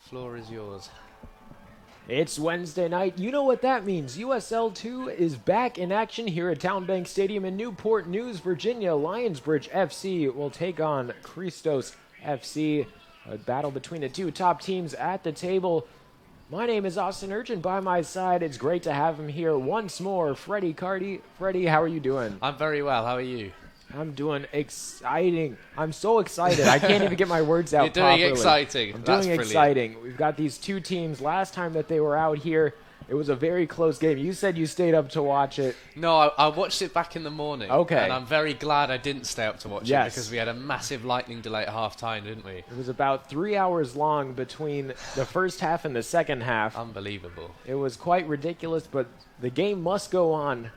Floor is yours. It's Wednesday night. You know what that means. USL 2 is back in action here at TowneBank Stadium in Newport News, Virginia. Lionsbridge FC will take on Christos FC. A battle between the two top teams at the table. My name is Austin Urchin. By my side, it's great to have him here once more. Freddie Cardi. Freddie, how are you doing? I'm very well. How are you? I'm doing exciting. I'm so excited. I can't even get my words out You're doing properly. exciting. I'm That's doing brilliant. exciting. We've got these two teams. Last time that they were out here, it was a very close game. You said you stayed up to watch it. No, I watched it back in the morning. Okay. And I'm very glad I didn't stay up to watch Yes. it because we had a massive lightning delay at half-time, didn't we? It was about 3 hours long between the first half and the second half. Unbelievable. It was quite ridiculous, but the game must go on.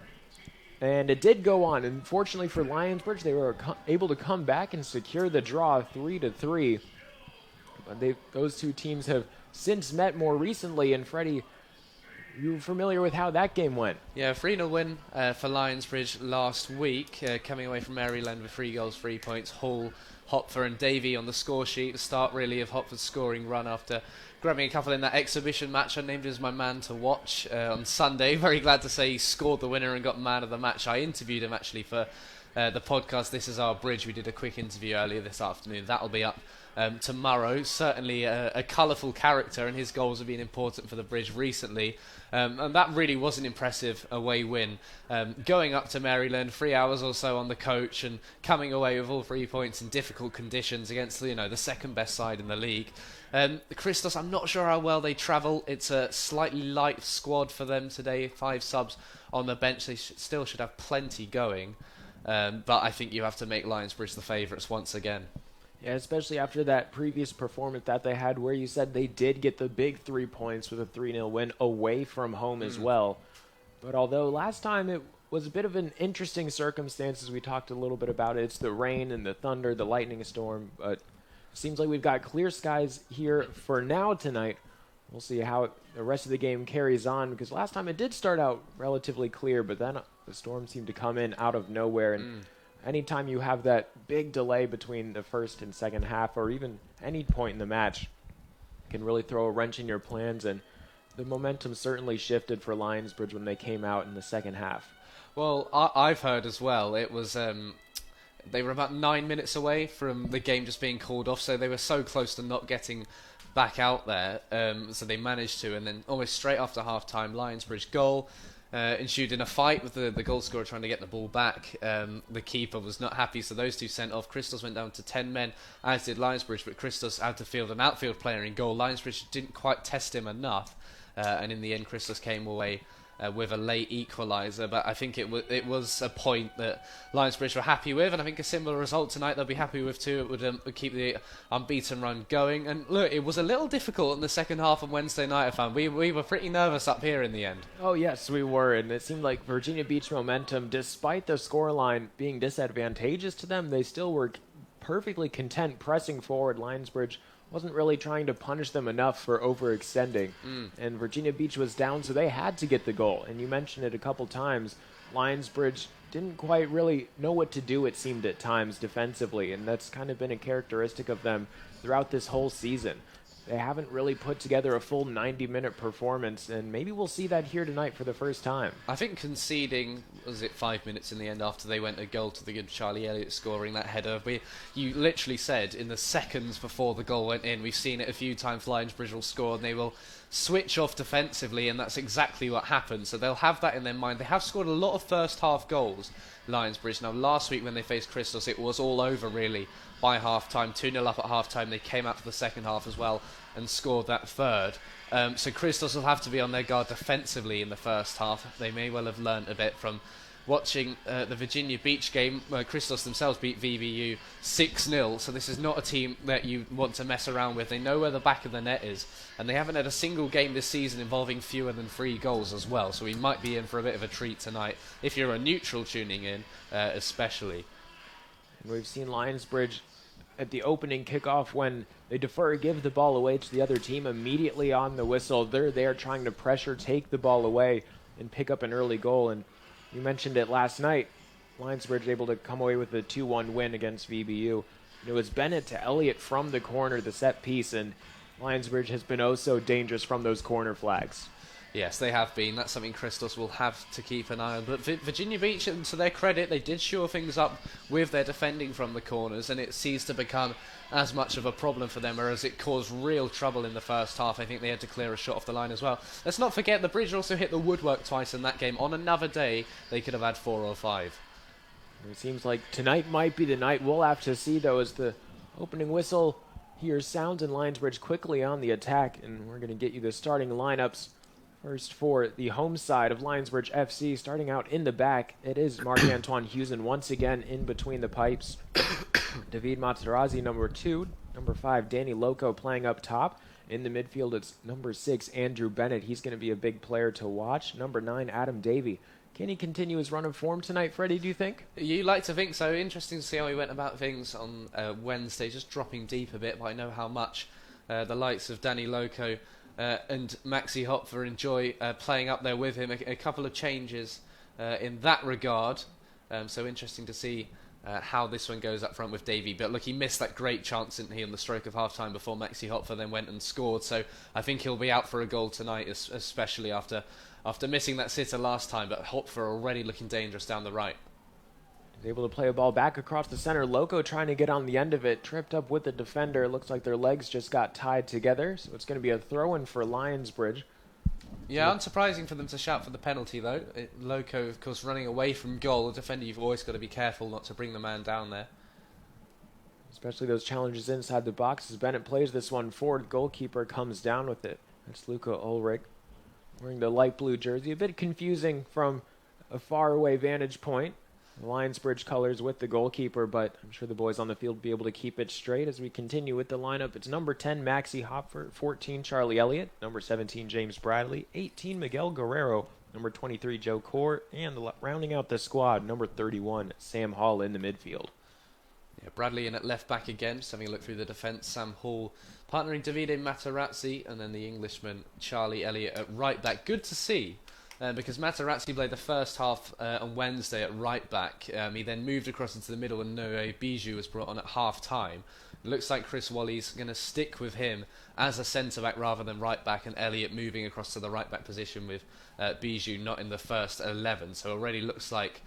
And it did go on. Unfortunately for Lionsbridge, they were able to come back and secure the draw 3-3. But those two teams have since met more recently. And Freddie, you familiar with how that game went? Yeah, 3-0 win for Lionsbridge last week, coming away from Maryland with 3 goals, 3 points. Hall, Hopfer and Davie on the score sheet. The start really of Hopfer's scoring run after grabbing a couple in that exhibition match. I named him as my man to watch on Sunday. Very glad to say he scored the winner and got man of the match. I interviewed him actually for the podcast This Is Our Bridge. We did a quick interview earlier this afternoon. That'll be up tomorrow. Certainly a colourful character, and his goals have been important for the Bridge recently. And that really was an impressive away win. Going up to Maryland, 3 hours or so on the coach, and coming away with all 3 points in difficult conditions against the second best side in the league. Christos, I'm not sure how well they travel. It's a slightly light squad for them today. 5 subs on the bench. They still should have plenty going. But I think you have to make Lionsbridge the favourites once again. Yeah, especially after that previous performance that they had where you said they did get the big 3 points with a 3-0 win away from home as well. But although last time it was a bit of an interesting circumstances, we talked a little bit about it. It's the rain and the thunder, the lightning storm, but it seems like we've got clear skies here for now tonight. We'll see how the rest of the game carries on, because last time it did start out relatively clear, but then the storm seemed to come in out of nowhere. And anytime you have that big delay between the first and second half, or even any point in the match, it can really throw a wrench in your plans. And the momentum certainly shifted for Lionsbridge when they came out in the second half. Well, I've heard as well. It was they were about 9 minutes away from the game just being called off, so they were so close to not getting back out there. So they managed to, and then almost straight after half-time, Lionsbridge goal ensued in a fight with the goal scorer trying to get the ball back. The keeper was not happy, so those two sent off. Christos went down to 10 men, as did Lionsbridge, but Christos out of field, an outfield player in goal. Lionsbridge didn't quite test him enough, and in the end Christos came away with a late equaliser, but I think it was a point that Lionsbridge were happy with, and I think a similar result tonight they'll be happy with too. It would keep the unbeaten run going. And look, it was a little difficult in the second half on Wednesday night, I found. We were pretty nervous up here in the end. Oh yes, we were, and it seemed like Virginia Beach momentum, despite the scoreline being disadvantageous to them, they still were perfectly content pressing forward. Lionsbridge wasn't really trying to punish them enough for overextending. And Virginia Beach was down, so they had to get the goal. And you mentioned it a couple times. Lionsbridge didn't quite really know what to do, it seemed at times, defensively. And that's kind of been a characteristic of them throughout this whole season. They haven't really put together a full 90-minute performance, and maybe we'll see that here tonight for the first time. I think conceding, was it 5 minutes in the end after they went a goal to the good Charlie Elliott scoring that header? You literally said in the seconds before the goal went in, we've seen it a few times, Lionsbridge will score and they will switch off defensively, and that's exactly what happened. So they'll have that in their mind. They have scored a lot of first half goals, Lionsbridge. Now last week when they faced Christos, it was all over really by half-time. 2-0 up at half-time. They came out for the second half as well and scored that third. So Christos will have to be on their guard defensively in the first half. They may well have learnt a bit from watching the Virginia Beach game, where Christos themselves beat VBU 6-0. So this is not a team that you want to mess around with. They know where the back of the net is, and they haven't had a single game this season involving fewer than 3 goals as well. So we might be in for a bit of a treat tonight, if you're a neutral tuning in, especially. And we've seen Lionsbridge at the opening kickoff, when they defer, give the ball away to the other team immediately on the whistle. They're there trying to pressure, take the ball away, and pick up an early goal. And you mentioned it last night. Lionsbridge able to come away with a 2-1 win against VBU. And it was Bennett to Elliott from the corner, the set piece, and Lionsbridge has been oh so dangerous from those corner flags. Yes, they have been. That's something Christos will have to keep an eye on. But Virginia Beach, and to their credit, they did shore things up with their defending from the corners, and it ceased to become as much of a problem for them, whereas it caused real trouble in the first half. I think they had to clear a shot off the line as well. Let's not forget the Bridge also hit the woodwork twice in that game. On another day, they could have had 4 or 5. It seems like tonight might be the night. We'll have to see, though, as the opening whistle here sounds in Lionsbridge quickly on the attack, and we're going to get you the starting lineups. First for the home side of Lionsbridge FC, starting out in the back, it is Marc-Antoine Huzen once again in between the pipes. Davide Materazzi, number 2. Number 5, Danny Lokko playing up top. In the midfield, it's number 6, Andrew Bennett. He's going to be a big player to watch. Number 9, Adam Davie. Can he continue his run of form tonight, Freddie, do you think? You like to think so. Interesting to see how he went about things on Wednesday, just dropping deep a bit, but I know how much the likes of Danny Lokko and Maxi Hopfer enjoy playing up there with him. A couple of changes in that regard. So interesting to see how this one goes up front with Davie. But look, he missed that great chance, didn't he, on the stroke of half-time before Maxi Hopfer then went and scored. So I think he'll be out for a goal tonight, especially after missing that sitter last time. But Hopfer already looking dangerous down the right. He's able to play a ball back across the center. Lokko trying to get on the end of it. Tripped up with the defender. Looks like their legs just got tied together. So it's going to be a throw-in for Lionsbridge. Yeah, unsurprising for them to shout for the penalty, though. Lokko, of course, running away from goal. A defender, you've always got to be careful not to bring the man down there. Especially those challenges inside the box. As Bennett plays this one forward, goalkeeper comes down with it. That's Luca Ulrich wearing the light blue jersey. A bit confusing from a faraway vantage point. The Lionsbridge colors with the goalkeeper, but I'm sure the boys on the field will be able to keep it straight as we continue with the lineup. It's number 10, Maxi Hopfer, 14, Charlie Elliott, number 17, James Bradley, 18, Miguel Guerrero, number 23, Joe Core, and rounding out the squad, number 31, Sam Hall in the midfield. Yeah, Bradley in at left back again, just having a look through the defence. Sam Hall partnering Davide Materazzi, and then the Englishman Charlie Elliott at right back. Good to see. Because Materazzi played the first half on Wednesday at right back. He then moved across into the middle and Bijou was brought on at half time. It looks like Chris Wally's going to stick with him as a centre back rather than right back, and Elliott moving across to the right back position with Bijou not in the first 11. So already looks like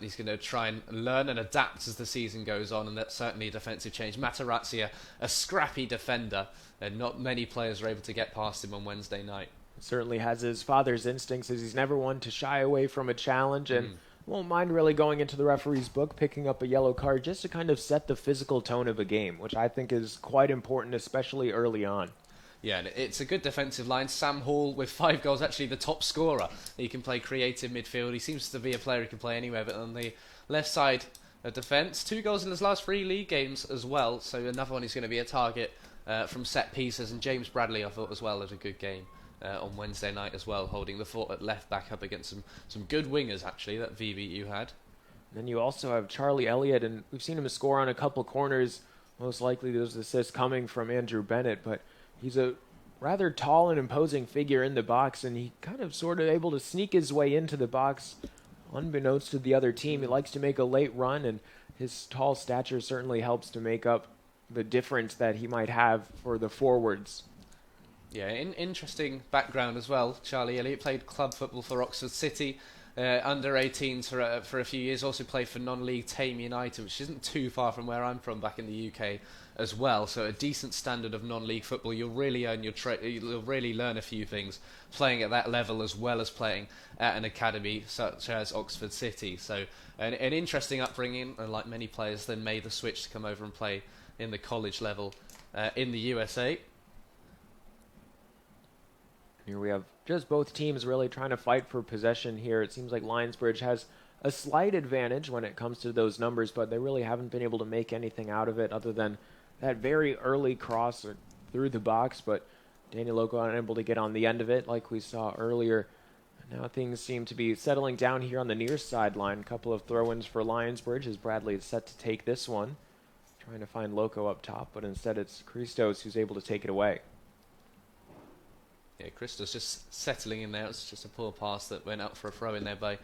he's going to try and learn and adapt as the season goes on, and that's certainly a defensive change. Materazzi, a scrappy defender, and not many players were able to get past him on Wednesday night. Certainly has his father's instincts, as he's never one to shy away from a challenge and won't mind really going into the referee's book, picking up a yellow card just to kind of set the physical tone of a game, which I think is quite important, especially early on. Yeah, and it's a good defensive line. Sam Hall, with 5 goals, actually the top scorer. He can play creative midfield. He seems to be a player who can play anywhere, but on the left side of defence, 2 goals in his last 3 league games as well, so another one is going to be a target from set pieces. And James Bradley, I thought, as well, had a good game on Wednesday night as well, holding the fort at left back up against some good wingers, actually, that VBU had. Then you also have Charlie Elliott, and we've seen him score on a couple corners. Most likely those assists coming from Andrew Bennett, but he's a rather tall and imposing figure in the box, and he kind of sort of able to sneak his way into the box unbeknownst to the other team. He likes to make a late run, and his tall stature certainly helps to make up the difference that he might have for the forwards. Yeah, interesting background as well. Charlie Elliott played club football for Oxford City, under 18s for a few years. Also played for non-league Tame United, which isn't too far from where I'm from back in the UK as well. So a decent standard of non-league football. You'll really earn your you'll really learn a few things playing at that level, as well as playing at an academy such as Oxford City. So an interesting upbringing, and like many players, then made the switch to come over and play in the college level in the USA. Here we have just both teams really trying to fight for possession here. It seems like Lionsbridge has a slight advantage when it comes to those numbers, but they really haven't been able to make anything out of it other than that very early cross through the box, but Danny Lokko unable to get on the end of it like we saw earlier. Now things seem to be settling down here on the near sideline. A couple of throw-ins for Lionsbridge as Bradley is set to take this one. Trying to find Lokko up top, but instead it's Christos who's able to take it away. Yeah, Christos just settling in there. It's just a poor pass that went up for a throw in there by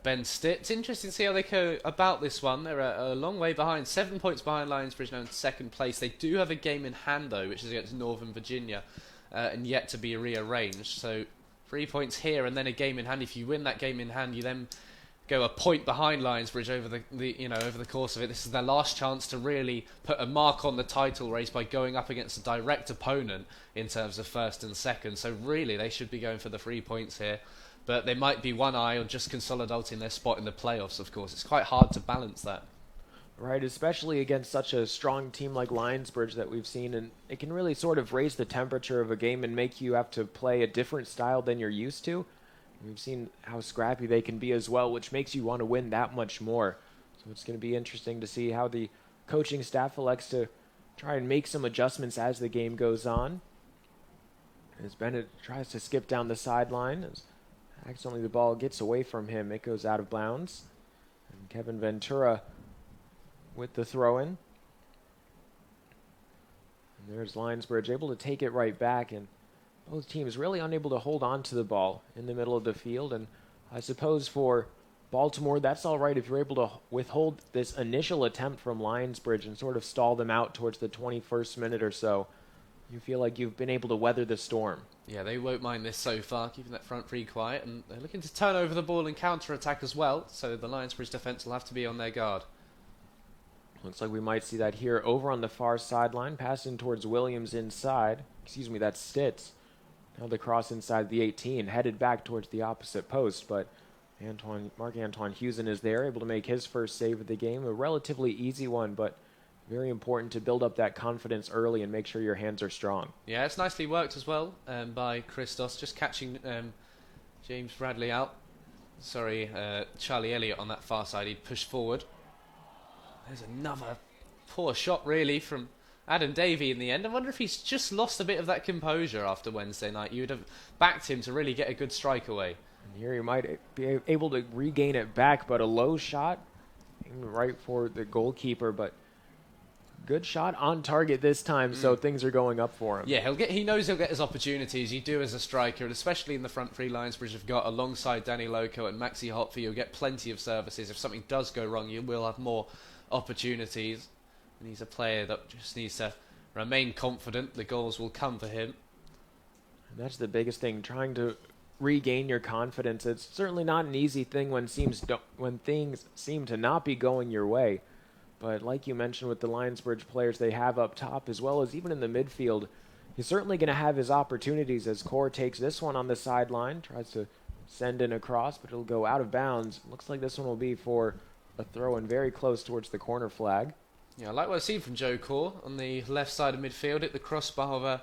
Ben Stitt. It's interesting to see how they go about this one. They're a long way behind, 7 points behind Lionsbridge now in second place. They do have a game in hand though, which is against Northern Virginia, and yet to be rearranged. So 3 points here and then a game in hand. If you win that game in hand, you then go a point behind Lionsbridge over over the course of it. This is their last chance to really put a mark on the title race by going up against a direct opponent in terms of first and second. So really, they should be going for the 3 points here. But they might be one eye on just consolidating their spot in the playoffs, of course. It's quite hard to balance that. Right, especially against such a strong team like Lionsbridge that we've seen. And it can really sort of raise the temperature of a game and make you have to play a different style than you're used to. We've seen how scrappy they can be as well, which makes you want to win that much more. So it's going to be interesting to see how the coaching staff elects to try and make some adjustments as the game goes on. As Bennett tries to skip down the sideline, as accidentally the ball gets away from him, it goes out of bounds. And Kevin Ventura with the throw-in. And there's Lionsbridge able to take it right back, and both teams really unable to hold on to the ball in the middle of the field. And I suppose for Baltimore, that's all right if you're able to withhold this initial attempt from Lionsbridge and sort of stall them out towards the 21st minute or so. You feel like you've been able to weather the storm. Yeah, they won't mind this so far, keeping that front three quiet, and they're looking to turn over the ball and counter-attack as well, so the Lionsbridge defence will have to be on their guard. Looks like we might see that here over on the far sideline, passing towards Williams inside. Excuse me, that's Stitz. Now the cross inside the 18, headed back towards the opposite post, but Marc-Antoine Huzen is there, able to make his first save of the game. A relatively easy one, but very important to build up that confidence early and make sure your hands are strong. Yeah, it's nicely worked as well by Christos, just catching James Bradley out. Charlie Elliott on that far side. He pushed forward. There's another poor shot, really, from Adam Davie in the end. I wonder if he's just lost a bit of that composure after Wednesday night. You would have backed him to really get a good strike away. And here he might be able to regain it back, but a low shot right for the goalkeeper, but good shot on target this time, so things are going up for him. Yeah, he knows he'll get his opportunities. You do as a striker, and especially in the front three Lionsbridge have got alongside Danny Lokko and Maxi Hopfer. You'll get plenty of services. If something does go wrong, you will have more opportunities. And he's a player that just needs to remain confident. The goals will come for him. And that's the biggest thing, trying to regain your confidence. It's certainly not an easy thing when things seem to not be going your way. But like you mentioned with the Lionsbridge players they have up top, as well as even in the midfield, he's certainly going to have his opportunities as Core takes this one on the sideline, tries to send in a cross, but it'll go out of bounds. Looks like this one will be for a throw-in very close towards the corner flag. Yeah, I like what I've seen from Joe Core on the left side of midfield. Hit the crossbar of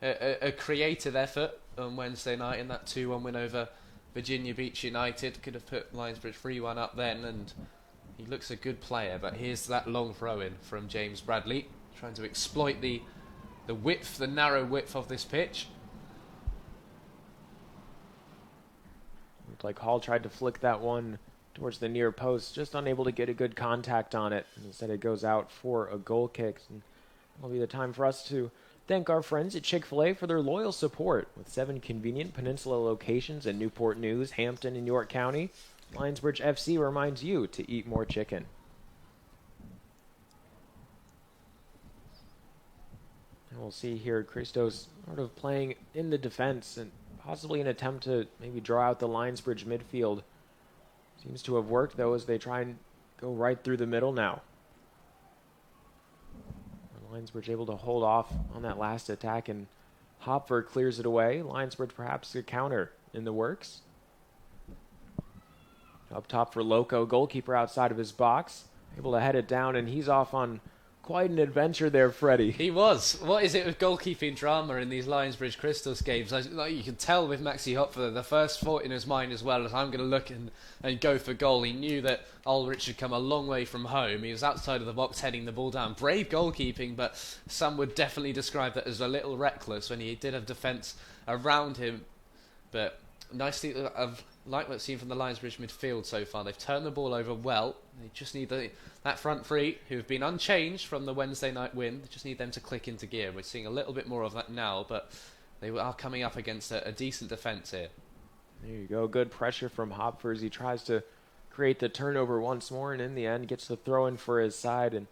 a creative effort on Wednesday night in that 2-1 win over Virginia Beach United. Could have put Lionsbridge 3-1 up then, and he looks a good player. But here's that long throw-in from James Bradley, trying to exploit the width, the narrow width of this pitch. Looked like Hall tried to flick that one towards the near post, just unable to get a good contact on it. And instead it goes out for a goal kick. And it'll be the time for us to thank our friends at Chick-fil-A for their loyal support. With 7 convenient Peninsula locations in Newport News, Hampton, and York County, Lionsbridge FC reminds you to eat more chicken. And we'll see here Christos sort of playing in the defense and possibly an attempt to maybe draw out the Lionsbridge midfield. Seems to have worked, though, as they try and go right through the middle now. Lionsbridge able to hold off on that last attack, and Hopfer clears it away. Lionsbridge perhaps a counter in the works. Up top for Lokko, goalkeeper outside of his box. Able to head it down, and he's off on quite an adventure there, Freddie. He was. What is it with goalkeeping drama in these Lionsbridge Christos games? Like you can tell with Maxi Hopfer, the first thought in his mind as well is, I'm going to look and go for goal. He knew that Ulrich had come a long way from home. He was outside of the box heading the ball down. Brave goalkeeping, but some would definitely describe that as a little reckless when he did have defence around him. But nicely, I've liked what I've seen from the Lionsbridge midfield so far. They've turned the ball over well. They just need that front three, who have been unchanged from the Wednesday night win. They just need them to click into gear. We're seeing a little bit more of that now, but they are coming up against a decent defence here. There you go. Good pressure from Hopfer as he tries to create the turnover once more, and in the end gets the throw in for his side. And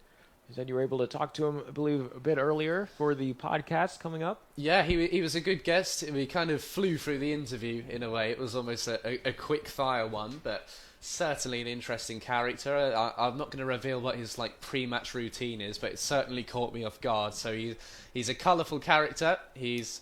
you said you were able to talk to him, I believe, a bit earlier for the podcast coming up. Yeah, he was a good guest. We kind of flew through the interview in a way. It was almost a quick fire one, but certainly an interesting character. I'm not going to reveal what his pre-match routine is, but it certainly caught me off guard. So he's a colourful character. He's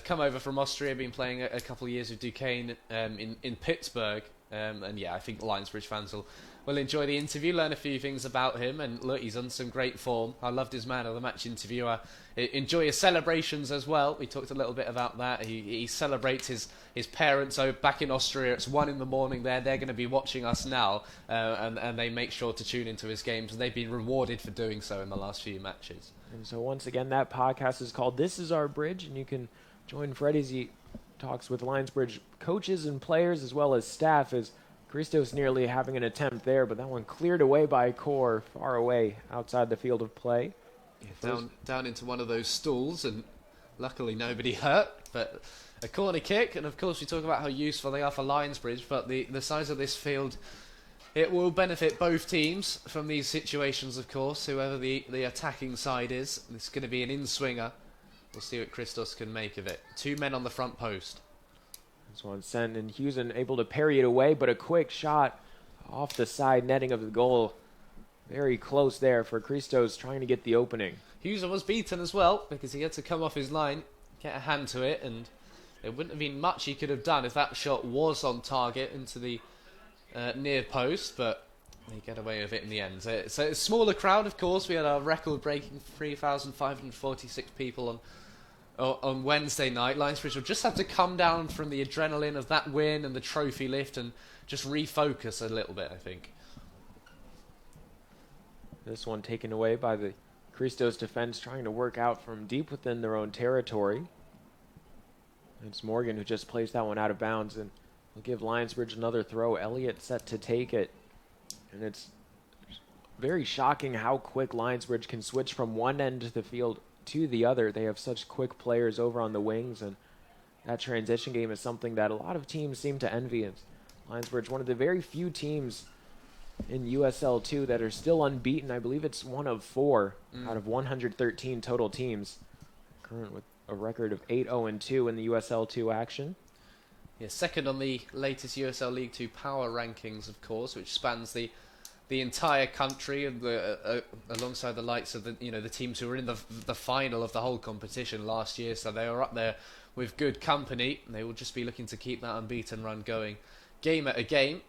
come over from Austria, been playing a couple of years with Duquesne in Pittsburgh. And yeah, I think Lionsbridge fans will enjoy the interview, learn a few things about him, and look, he's on some great form. I loved his man of the match interview. I enjoy his celebrations as well. We talked a little bit about that. He celebrates his parents back in Austria. It's 1 a.m. there. They're going to be watching us now, and they make sure to tune into his games, and they've been rewarded for doing so in the last few matches. And so once again, that podcast is called This Is Our Bridge, and you can join Fred as he talks with Lionsbridge coaches and players as well as staff, as Christos nearly having an attempt there, but that one cleared away by Core far away outside the field of play. Down into one of those stools, and luckily nobody hurt, but a corner kick. And of course we talk about how useful they are for Lionsbridge, but the size of this field, it will benefit both teams from these situations, of course. Whoever the attacking side is, it's going to be an in-swinger. We'll see what Christos can make of it. 2 men on the front post. This one sent, and Huzen able to parry it away, but a quick shot off the side netting of the goal. Very close there for Christos trying to get the opening. Huzen was beaten as well because he had to come off his line, get a hand to it, and there wouldn't have been much he could have done if that shot was on target into the near post, but they get away with it in the end. So it's a smaller crowd, of course. We had our record-breaking 3,546 people on Wednesday night. Lionsbridge will just have to come down from the adrenaline of that win and the trophy lift and just refocus a little bit, I think. This one taken away by the Christos defense, trying to work out from deep within their own territory. It's Morgan who just placed that one out of bounds, and will give Lionsbridge another throw. Elliott set to take it, and it's very shocking how quick Lionsbridge can switch from one end of the field to the other. They have such quick players over on the wings, and that transition game is something that a lot of teams seem to envy. It's Lionsbridge, one of the very few teams in USL2 that are still unbeaten. I believe it's one of 4 out of 113 total teams, current with a record of 8-0-2 in the USL2 action. Yeah, second on the latest USL League 2 power rankings, of course, which spans the entire country, and alongside the likes of the teams who were in the final of the whole competition last year. So they are up there with good company. They will just be looking to keep that unbeaten run going, game at a game.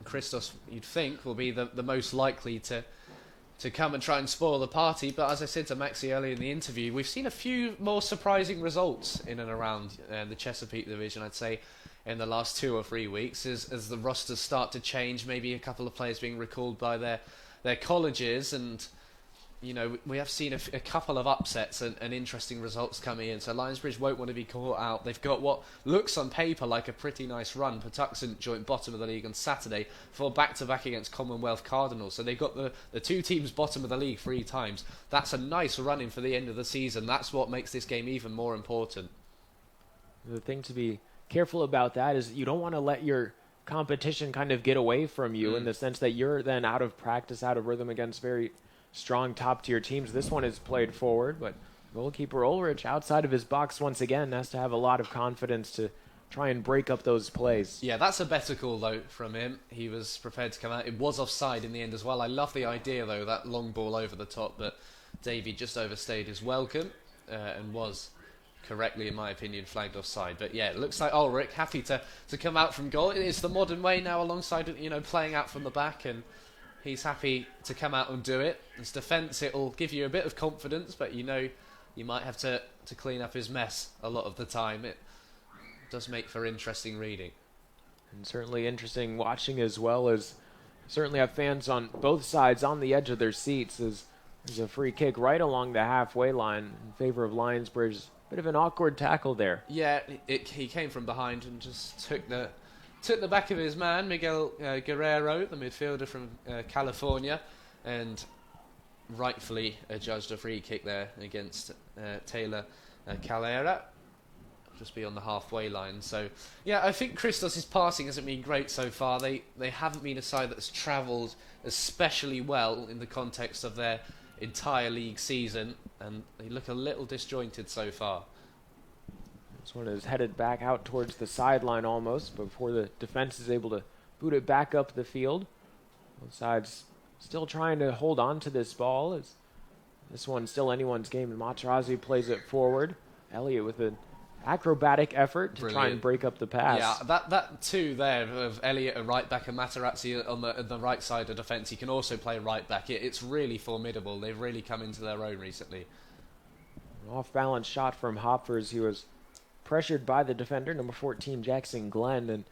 Christos, you'd think, will be the most likely to come and try and spoil the party. But as I said to Maxi earlier in the interview, we've seen a few more surprising results in and around the Chesapeake division, I'd say, in the last 2 or 3 weeks, as the rosters start to change, maybe a couple of players being recalled by their colleges, and we have seen a couple of upsets and interesting results coming in. So Lionsbridge won't want to be caught out. They've got what looks on paper like a pretty nice run. Patuxent joint bottom of the league on Saturday for back-to-back against Commonwealth Cardinals. So they've got the 2 teams bottom of the league 3 times. That's a nice run-in for the end of the season. That's what makes this game even more important. The thing to be careful about that is you don't want to let your competition kind of get away from you, in the sense that you're then out of practice, out of rhythm against very strong top-tier teams. This one is played forward, but goalkeeper Ulrich, outside of his box once again, has to have a lot of confidence to try and break up those plays. Yeah, that's a better call, though, from him. He was prepared to come out. It was offside in the end as well. I love the idea, though, that long ball over the top, but Davie just overstayed his welcome and was correctly, in my opinion, flagged offside. But yeah, it looks like Ulrich happy to come out from goal. It's the modern way now, alongside playing out from the back, and he's happy to come out and do it. His defence, it'll give you a bit of confidence, but you might have to clean up his mess a lot of the time. It does make for interesting reading. And certainly interesting watching, as well as certainly have fans on both sides on the edge of their seats, as there's a free kick right along the halfway line in favor of Lionsbridge. Bit of an awkward tackle there. Yeah, he came from behind and just took the back of his man, Miguel Guerrero, the midfielder from California, and rightfully adjudged a free kick there against Taylor Calera. just be on the halfway line. So, yeah, I think Christos' passing hasn't been great so far. They haven't been a side that's travelled especially well in the context of their entire league season, and they look a little disjointed so far. This one is headed back out towards the sideline almost before the defense is able to boot it back up the field. Both sides still trying to hold on to this ball. As this one's still anyone's game, and Materazzi plays it forward. Elliott with an acrobatic effort to try and break up the pass. Yeah, that two there of Elliott at right back and Materazzi on the right side of defence. He can also play right back. It's really formidable. They've really come into their own recently. An off-balance shot from Hopfer as he was pressured by the defender, number 14, Jackson Glenn, and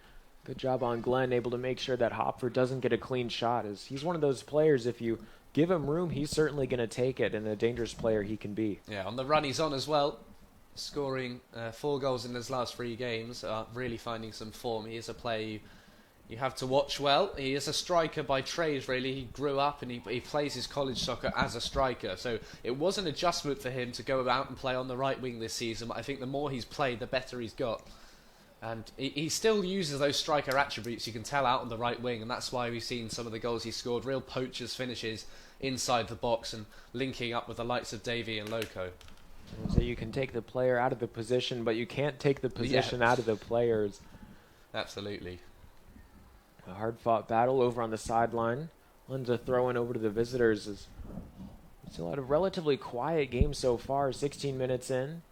good job on Glenn, able to make sure that Hopfer doesn't get a clean shot, as he's one of those players, if you give him room, he's certainly going to take it, and a dangerous player he can be. Yeah, on the run he's on as well, scoring 4 goals in his last 3 games, really finding some form. He is a player you have to watch well. He is a striker by trade, really. He grew up and he plays his college soccer as a striker. So it was an adjustment for him to go out and play on the right wing this season. But I think the more he's played, the better he's got. And he still uses those striker attributes, you can tell, out on the right wing. And that's why we've seen some of the goals he scored. Real poachers finishes inside the box and linking up with the likes of Davie and Lokko. So you can take the player out of the position, but you can't take the position out of the players. Absolutely. A hard-fought battle over on the sideline. Lends a throw-in over to the visitors. Is still had a relatively quiet game so far, 16 minutes in.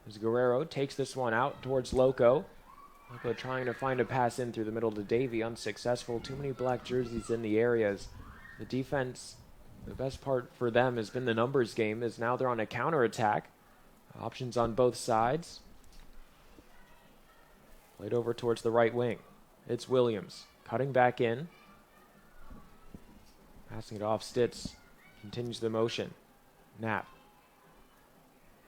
As Guerrero takes this one out towards Lokko. Lokko trying to find a pass in through the middle to Davie, unsuccessful. Too many black jerseys in the areas. The defense, the best part for them has been the numbers game, as now they're on a counter-attack. Options on both sides. Played over towards the right wing. It's Williams. Cutting back in. Passing it off. Stitz continues the motion. Knapp.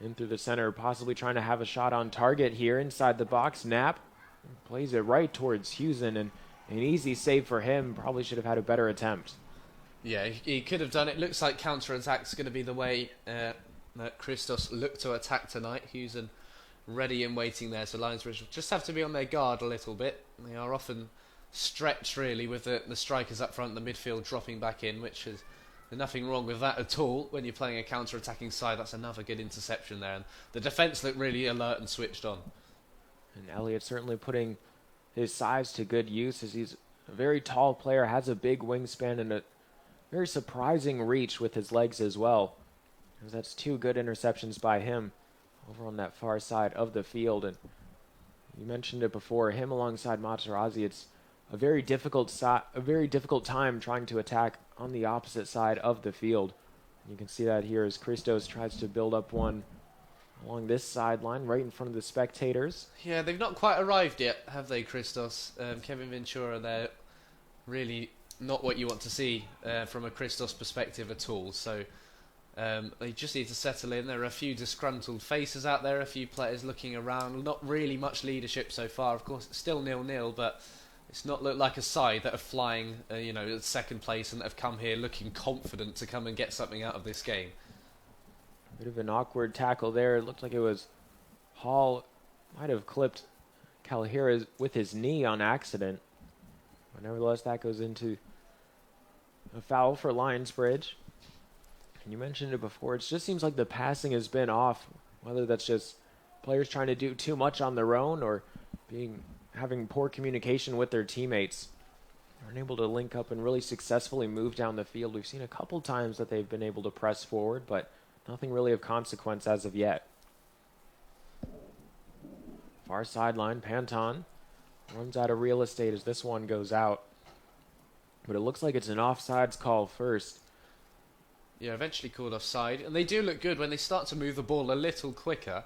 In through the center. Possibly trying to have a shot on target here inside the box. Knapp plays it right towards Huzen, and an easy save for him. Probably should have had a better attempt. Yeah, he could have done it. Looks like counter-attack's going to be the way that Christos look to attack tonight. Huzen ready and waiting there. So Lionsbridge just have to be on their guard a little bit. They are often stretched, really, with the strikers up front, the midfield dropping back in, which is nothing wrong with that at all. When you're playing a counter-attacking side, that's another good interception there. And the defence looked really alert and switched on. And Elliott certainly putting his size to good use, as he's a very tall player, has a big wingspan and a very surprising reach with his legs as well. As that's 2 good interceptions by him over on that far side of the field. And you mentioned it before, him alongside Materazzi, it's a very difficult time trying to attack on the opposite side of the field. You can see that here as Christos tries to build up one along this sideline right in front of the spectators. Yeah, they've not quite arrived yet, have they, Christos? Kevin Ventura, they're really not what you want to see from a Christos perspective at all. So they just need to settle in. There are a few disgruntled faces out there, a few players looking around. Not really much leadership so far. Of course, it's still 0-0, but it's not looked like a side that are flying, at second place and that have come here looking confident to come and get something out of this game. A bit of an awkward tackle there. It looked like it was Hall might have clipped Calhira with his knee on accident. But nevertheless, that goes into a foul for Lionsbridge. And you mentioned it before. It just seems like the passing has been off, whether that's just players trying to do too much on their own or having poor communication with their teammates. They're unable to link up and really successfully move down the field. We've seen a couple times that they've been able to press forward, but nothing really of consequence as of yet. Far sideline, Panton runs out of real estate as this one goes out. But it looks like it's an offsides call first. Yeah, eventually called offside. And they do look good when they start to move the ball a little quicker.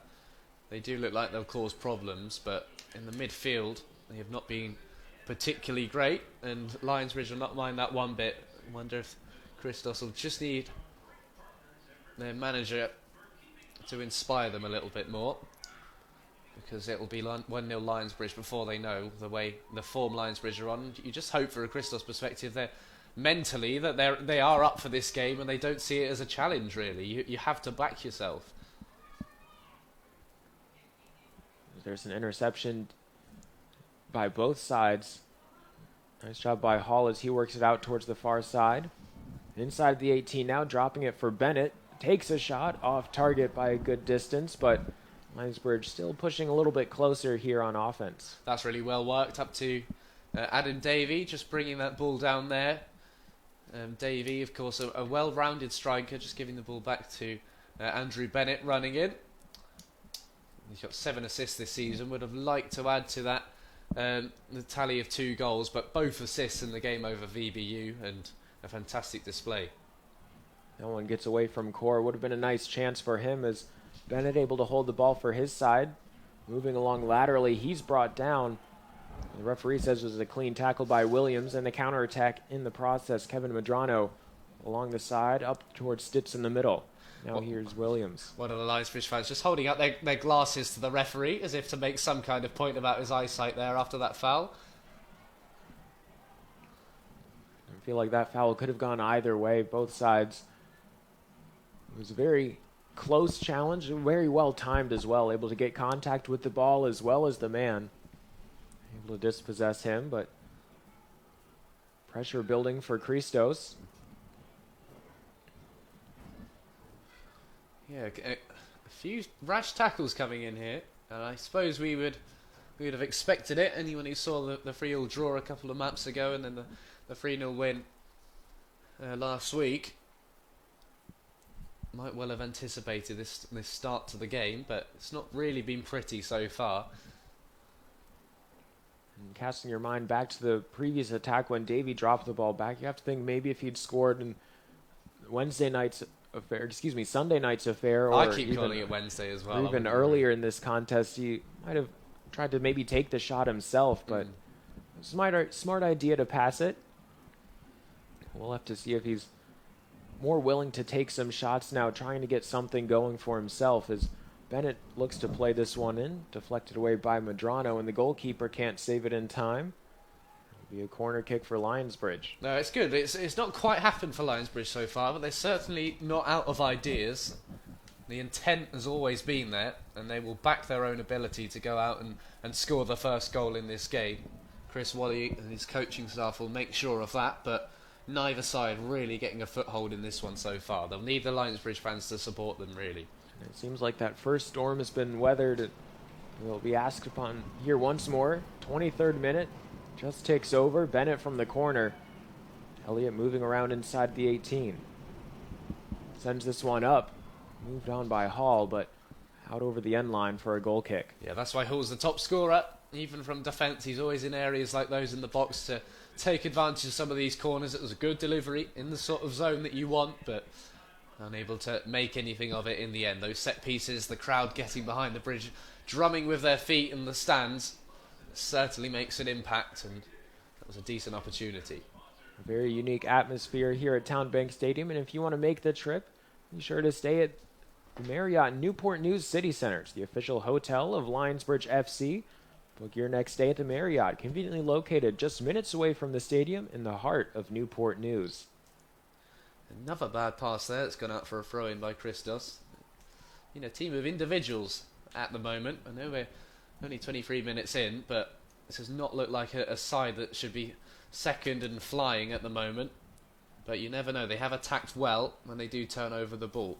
They do look like they'll cause problems, but in the midfield, they have not been particularly great, and Lionsbridge will not mind that one bit. I wonder if Christos will just need their manager to inspire them a little bit more, because it will be 1-0 Lionsbridge before they know the form Lionsbridge are on. You just hope, for a Christos perspective, they're mentally that they are up for this game and they don't see it as a challenge. Really, you have to back yourself. there's an interception by both sides. Nice job by Hall as he works it out towards the far side. Inside the 18 now, dropping it for Bennett. Takes a shot off target by a good distance, but Lionsbridge still pushing a little bit closer here on offense. That's really well worked up to Adam Davie, just bringing that ball down there. Davie, of course, a well-rounded striker, just giving the ball back to Andrew Bennett running in. He's got 7 assists this season. Would have liked to add to that the tally of 2 goals, but both assists in the game over VBU and a fantastic display. No one gets away from Core. Would have been a nice chance for him as Bennett able to hold the ball for his side. Moving along laterally, he's brought down. The referee says it was a clean tackle by Williams, and the counterattack in the process. Kevin Medrano along the side, up towards Stitz in the middle. Now here's Williams. One of the Lionsbridge fans just holding up their glasses to the referee as if to make some kind of point about his eyesight there after that foul. I feel like that foul could have gone either way, both sides. It was a very close challenge, very well timed as well, able to get contact with the ball as well as the man. Able to dispossess him, but pressure building for Christos. Yeah, a few rash tackles coming in here, and I suppose we would have expected it. Anyone who saw the 3-0 draw a couple of maps ago and then the 3-0 win last week might well have anticipated this start to the game, but it's not really been pretty so far. And casting your mind back to the previous attack when Davie dropped the ball back, you have to think maybe if he'd scored in Sunday night's affair, or I keep calling it Wednesday as well. Or even earlier in this contest, he might have tried to maybe take the shot himself, but smart idea to pass it. We'll have to see if he's more willing to take some shots now, trying to get something going for himself as Bennett looks to play this one in, deflected away by Medrano, and the goalkeeper can't save it in time. It'll be a corner kick for Lionsbridge. No, it's good. It's not quite happened for Lionsbridge so far, but they're certainly not out of ideas. The intent has always been there, and they will back their own ability to go out and score the first goal in this game. Chris Wally and his coaching staff will make sure of that, but neither side really getting a foothold in this one so far. They'll need the Lionsbridge fans to support them, really. And it seems like that first storm has been weathered. Will be asked upon here once more. 23rd minute, just takes over. Bennett from the corner. Elliott moving around inside the 18. Sends this one up. Moved on by Hall, but out over the end line for a goal kick. Yeah, that's why Hall's the top scorer. Even from defence, he's always in areas like those in the box to take advantage of some of these corners. It was a good delivery in the sort of zone that you want, but unable to make anything of it in the end. Those set pieces, the crowd getting behind the bridge, drumming with their feet in the stands, certainly makes an impact, and that was a decent opportunity. A very unique atmosphere here at TowneBank Stadium, and if you want to make the trip, be sure to stay at the Marriott Newport News City Center. It's the official hotel of Lionsbridge FC. Book your next stay at the Marriott, conveniently located just minutes away from the stadium in the heart of Newport News. Another bad pass there. It's gone out for a throw-in by Christos. You know, team of individuals at the moment. I know we're only 23 minutes in, but this does not look like a side that should be second and flying at the moment. But you never know. They have attacked well when they do turn over the ball.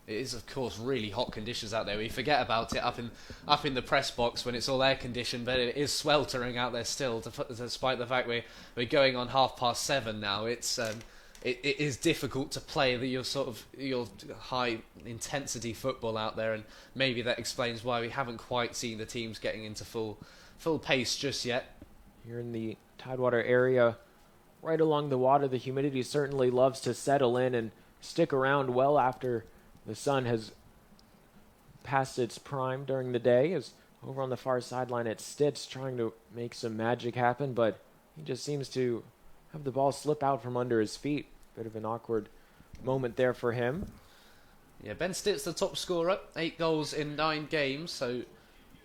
It is, of course, really hot conditions out there. We forget about it up in the press box when it's all air conditioned, but it is sweltering out there still. Despite the fact we're going on 7:30 now, it is difficult to play your high intensity football out there, and maybe that explains why we haven't quite seen the teams getting into full pace just yet. Here in the Tidewater area, right along the water, the humidity certainly loves to settle in and stick around well after the sun has passed its prime during the day. As over on the far sideline at Stitz trying to make some magic happen, but he just seems to have the ball slip out from under his feet. Bit of an awkward moment there for him. Yeah, Ben Stitz, the top scorer, 8 goals in 9 games, so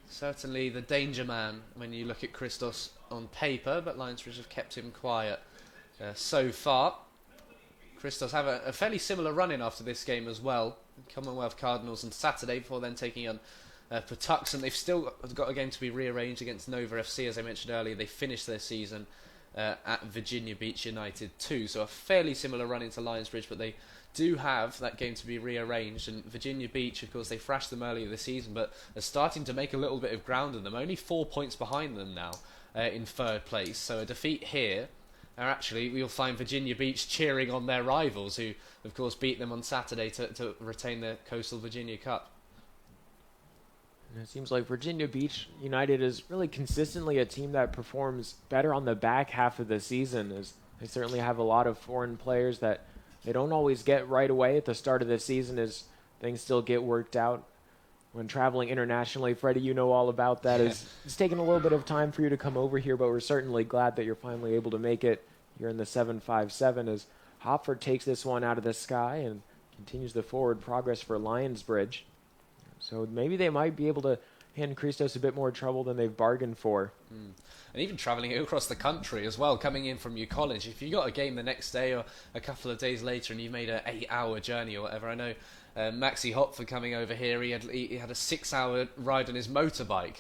certainly the danger man when you look at Christos on paper, but Lionsbridge have kept him quiet so far. Christos have a fairly similar run-in after this game as well. Commonwealth Cardinals on Saturday before then taking on Patuxent, they've still got a game to be rearranged against Nova FC, as I mentioned earlier. They finished their season at Virginia Beach United 2, so a fairly similar run into Lionsbridge, but they do have that game to be rearranged. And Virginia Beach, of course, they thrashed them earlier this season, but are starting to make a little bit of ground on them. Only 4 points behind them now in third place, so a defeat here. And actually, we'll find Virginia Beach cheering on their rivals, who, of course, beat them on Saturday to retain the Coastal Virginia Cup. And it seems like Virginia Beach United is really consistently a team that performs better on the back half of the season, as they certainly have a lot of foreign players that they don't always get right away at the start of the season, as things still get worked out. When traveling internationally, Freddie, you know all about that. It's taken a little bit of time for you to come over here, but we're certainly glad that you're finally able to make it here in the 757 as Hopfer takes this one out of the sky and continues the forward progress for Lionsbridge. So maybe they might be able to hand Christos a bit more trouble than they've bargained for. And even travelling across the country as well, coming in from your college. If you got a game the next day or a couple of days later and you've made an 8-hour journey or whatever, I know Maxi Hopfer coming over here, he had a 6-hour ride on his motorbike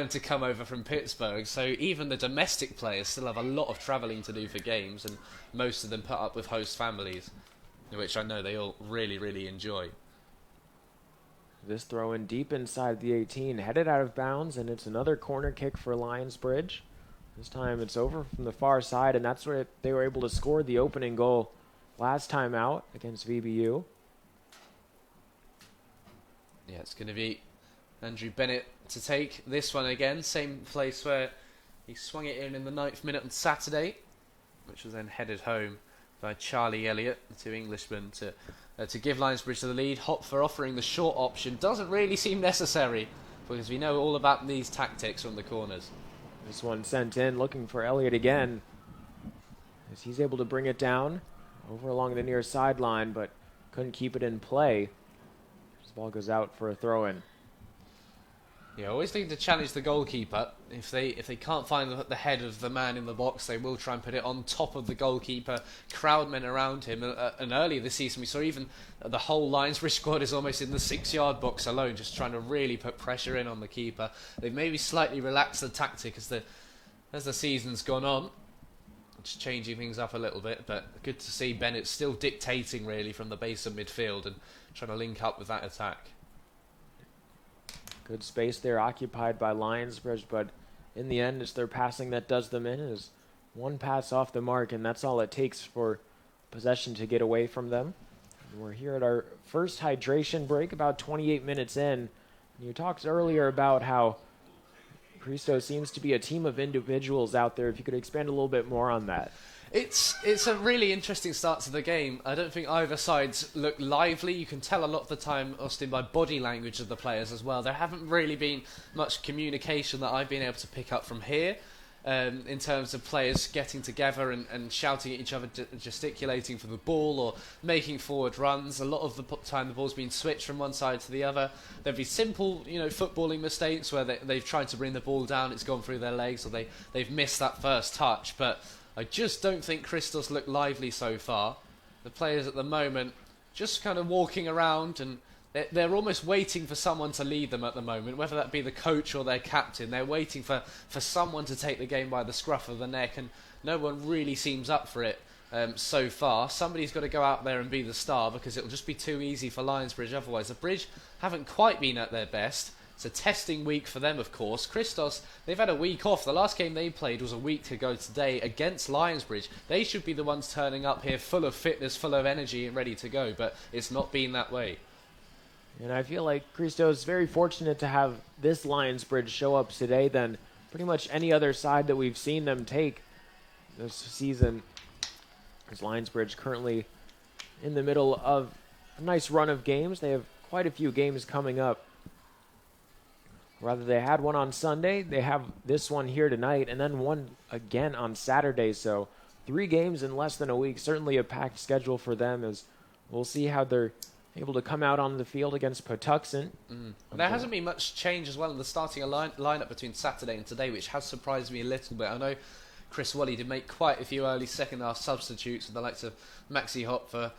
to come over from Pittsburgh. So even the domestic players still have a lot of travelling to do for games, and most of them put up with host families, which I know they all really, really enjoy. This throw in deep inside the 18, headed out of bounds, and it's another corner kick for Lionsbridge. This time it's over from the far side, and that's where they were able to score the opening goal last time out against VBU. Yeah, it's going to be Andrew Bennett to take this one again. Same place where he swung it in the 9th minute on Saturday, which was then headed home by Charlie Elliott, the two Englishmen, to give Lionsbridge the lead. Hopfer offering the short option doesn't really seem necessary, because we know all about these tactics from the corners. This one sent in, looking for Elliott again, as he's able to bring it down over along the near sideline, but couldn't keep it in play. This ball goes out for a throw-in. Yeah, always need to challenge the goalkeeper. If they can't find the head of the man in the box, they will try and put it on top of the goalkeeper, crowd men around him. And earlier this season, we saw even the whole Lionsbridge squad is almost in the 6-yard box alone, just trying to really put pressure in on the keeper. They've maybe slightly relaxed the tactic as the season's gone on, just changing things up a little bit. But good to see Bennett still dictating really from the base of midfield and trying to link up with that attack. Good space there occupied by Lionsbridge, but in the end, it's their passing that does them in. Is one pass off the mark, and that's all it takes for possession to get away from them. And we're here at our first hydration break, about 28 minutes in. You talked earlier about how Christos seems to be a team of individuals out there. If you could expand a little bit more on that. It's a really interesting start to the game. I don't think either sides look lively. You can tell a lot of the time, Austin, by body language of the players as well. There haven't really been much communication that I've been able to pick up from here in terms of players getting together and shouting at each other, gesticulating for the ball or making forward runs. A lot of the time the ball's been switched from one side to the other. There'll be simple, footballing mistakes where they've tried to bring the ball down, it's gone through their legs, or they've missed that first touch. But I just don't think Christos look lively so far. The players at the moment just kind of walking around, and they're almost waiting for someone to lead them at the moment, whether that be the coach or their captain. They're waiting for someone to take the game by the scruff of the neck, and no one really seems up for it so far. Somebody's got to go out there and be the star, because it'll just be too easy for Lionsbridge otherwise. The Bridge haven't quite been at their best. It's a testing week for them, of course. Christos, they've had a week off. The last game they played was a week ago today against Lionsbridge. They should be the ones turning up here full of fitness, full of energy and ready to go, but it's not been that way. And I feel like Christos is very fortunate to have this Lionsbridge show up today than pretty much any other side that we've seen them take this season. As Lionsbridge currently in the middle of a nice run of games. They have quite a few games coming up. Rather, they had one on Sunday, they have this one here tonight, and then one again on Saturday. So 3 games in less than a week. Certainly a packed schedule for them, as we'll see how they're able to come out on the field against Patuxent. There hasn't been much change as well in the starting lineup between Saturday and today, which has surprised me a little bit. I know Chris Wally did make quite a few early second-half substitutes with the likes of Maxi Hopfer,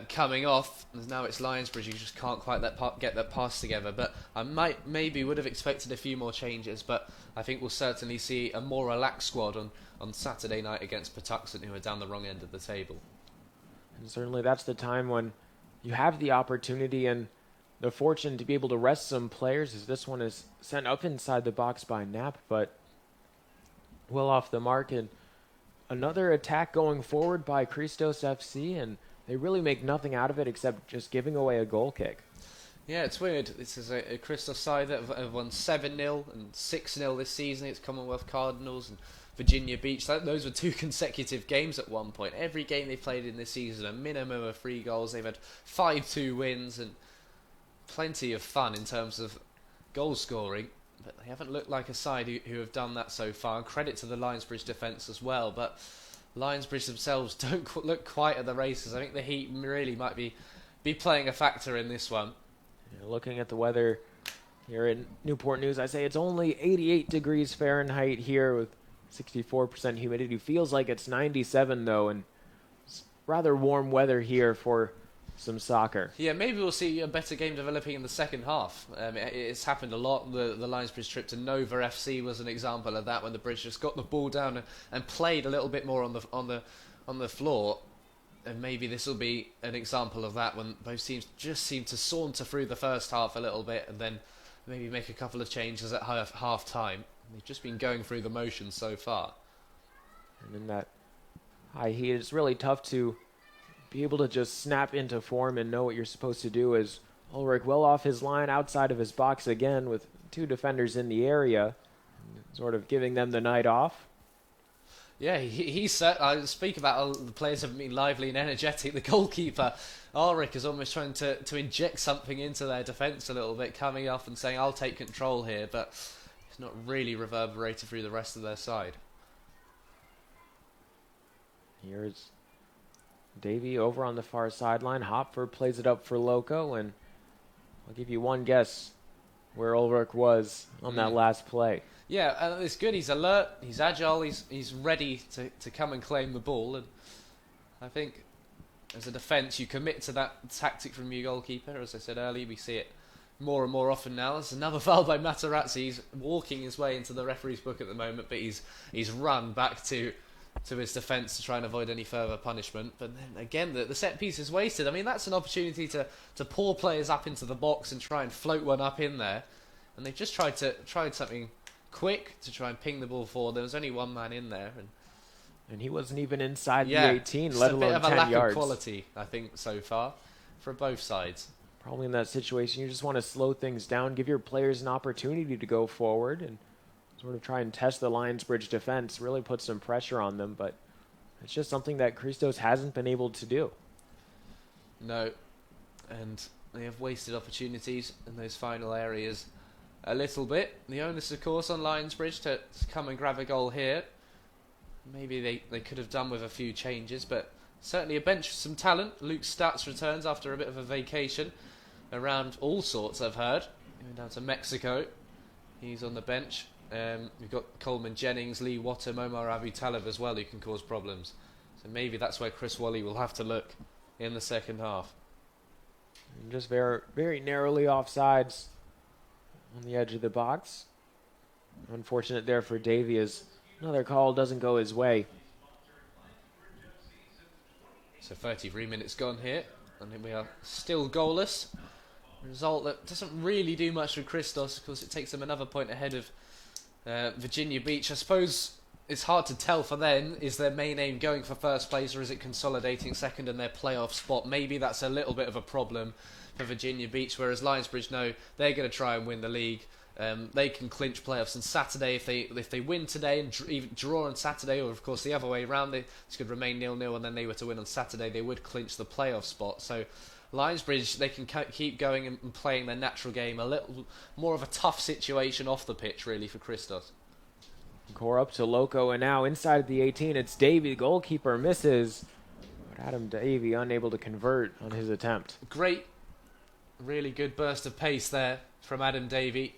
coming off. Now it's Lionsbridge who just can't quite get that pass together. But I maybe would have expected a few more changes, but I think we'll certainly see a more relaxed squad on Saturday night against Patuxent, who are down the wrong end of the table. And certainly that's the time when you have the opportunity and the fortune to be able to rest some players, as this one is sent up inside the box by Knapp, but well off the mark. And another attack going forward by Christos FC, and they really make nothing out of it except just giving away a goal kick. Yeah, it's weird. This is a Christos side that have won 7-0 and 6-0 this season. It's Commonwealth Cardinals and Virginia Beach. Those were 2 consecutive games at one point. Every game they've played in this season, a minimum of 3 goals. They've had 5-2 wins and plenty of fun in terms of goal scoring. But they haven't looked like a side who have done that so far. And credit to the Lionsbridge defence as well. But Lionsbridge themselves don't look quite at the races. I think the heat really might be playing a factor in this one. Yeah, looking at the weather here in Newport News, I say it's only 88 degrees Fahrenheit here with 64% humidity. Feels like it's 97 though, and it's rather warm weather here for some soccer. Yeah, maybe we'll see a better game developing in the second half. It's happened a lot. The Lionsbridge trip to Nova FC was an example of that, when the Bridge just got the ball down and played a little bit more on the floor. And maybe this will be an example of that, when both teams just seem to saunter through the first half a little bit and then maybe make a couple of changes at half time. They've just been going through the motions so far. And in that high heat, it's really tough to be able to just snap into form and know what you're supposed to do. As Ulrich well off his line outside of his box again with 2 defenders in the area, sort of giving them the night off. Yeah, he's set. I speak about the players haven't been lively and energetic. The goalkeeper, Ulrich, is almost trying to inject something into their defence a little bit, coming up and saying, I'll take control here, but it's not really reverberated through the rest of their side. Here's Davie over on the far sideline. Hopfer plays it up for Lokko, and I'll give you one guess where Ulrich was on that last play. Yeah, it's good. He's alert, he's agile, he's ready to come and claim the ball. And I think as a defence, you commit to that tactic from your goalkeeper. As I said earlier, we see it more and more often now. There's another foul by Materazzi. He's walking his way into the referee's book at the moment, but he's run back to his defence to try and avoid any further punishment. But then again, the set piece is wasted. I mean, that's an opportunity to pour players up into the box and try and float one up in there. And they've just tried something quick to try and ping the ball forward. There was only one man in there, and he wasn't even inside the 18, let alone 10 yards. A bit of a lack of quality, I think, so far for both sides. Probably in that situation, you just want to slow things down, give your players an opportunity to go forward, and sort of try and test the Lionsbridge defense, really put some pressure on them, but it's just something that Christos hasn't been able to do. No, and they have wasted opportunities in those final areas a little bit. The onus, of course, on Lionsbridge to come and grab a goal here. Maybe they could have done with a few changes, but certainly a bench with some talent. Luke Staats returns after a bit of a vacation around all sorts, I've heard. He went down to Mexico. He's on the bench. We've got Coleman, Jennings, Lee, Wattam, Omar, Aboutaleb as well, who can cause problems. So maybe that's where Chris Wally will have to look in the second half. Just very, very narrowly offsides on the edge of the box. Unfortunate there for Davie, as another call doesn't go his way. So 33 minutes gone here, and we are still goalless. A result that doesn't really do much for Christos, because it takes them another point ahead of Virginia Beach. I suppose it's hard to tell for them. Is their main aim going for first place, or is it consolidating second and their playoff spot? Maybe that's a little bit of a problem for Virginia Beach, whereas Lionsbridge know they're going to try and win the league. They can clinch playoffs on Saturday if they win today and even draw on Saturday, or of course the other way around, this could remain 0-0 and then they were to win on Saturday, they would clinch the playoff spot. So Lionsbridge, they can keep going and playing their natural game. A little more of a tough situation off the pitch, really, for Christos. Core up to Lokko, and now inside the 18, it's Davie. The goalkeeper misses, but Davie unable to convert on his attempt. Great, really good burst of pace there from Davie.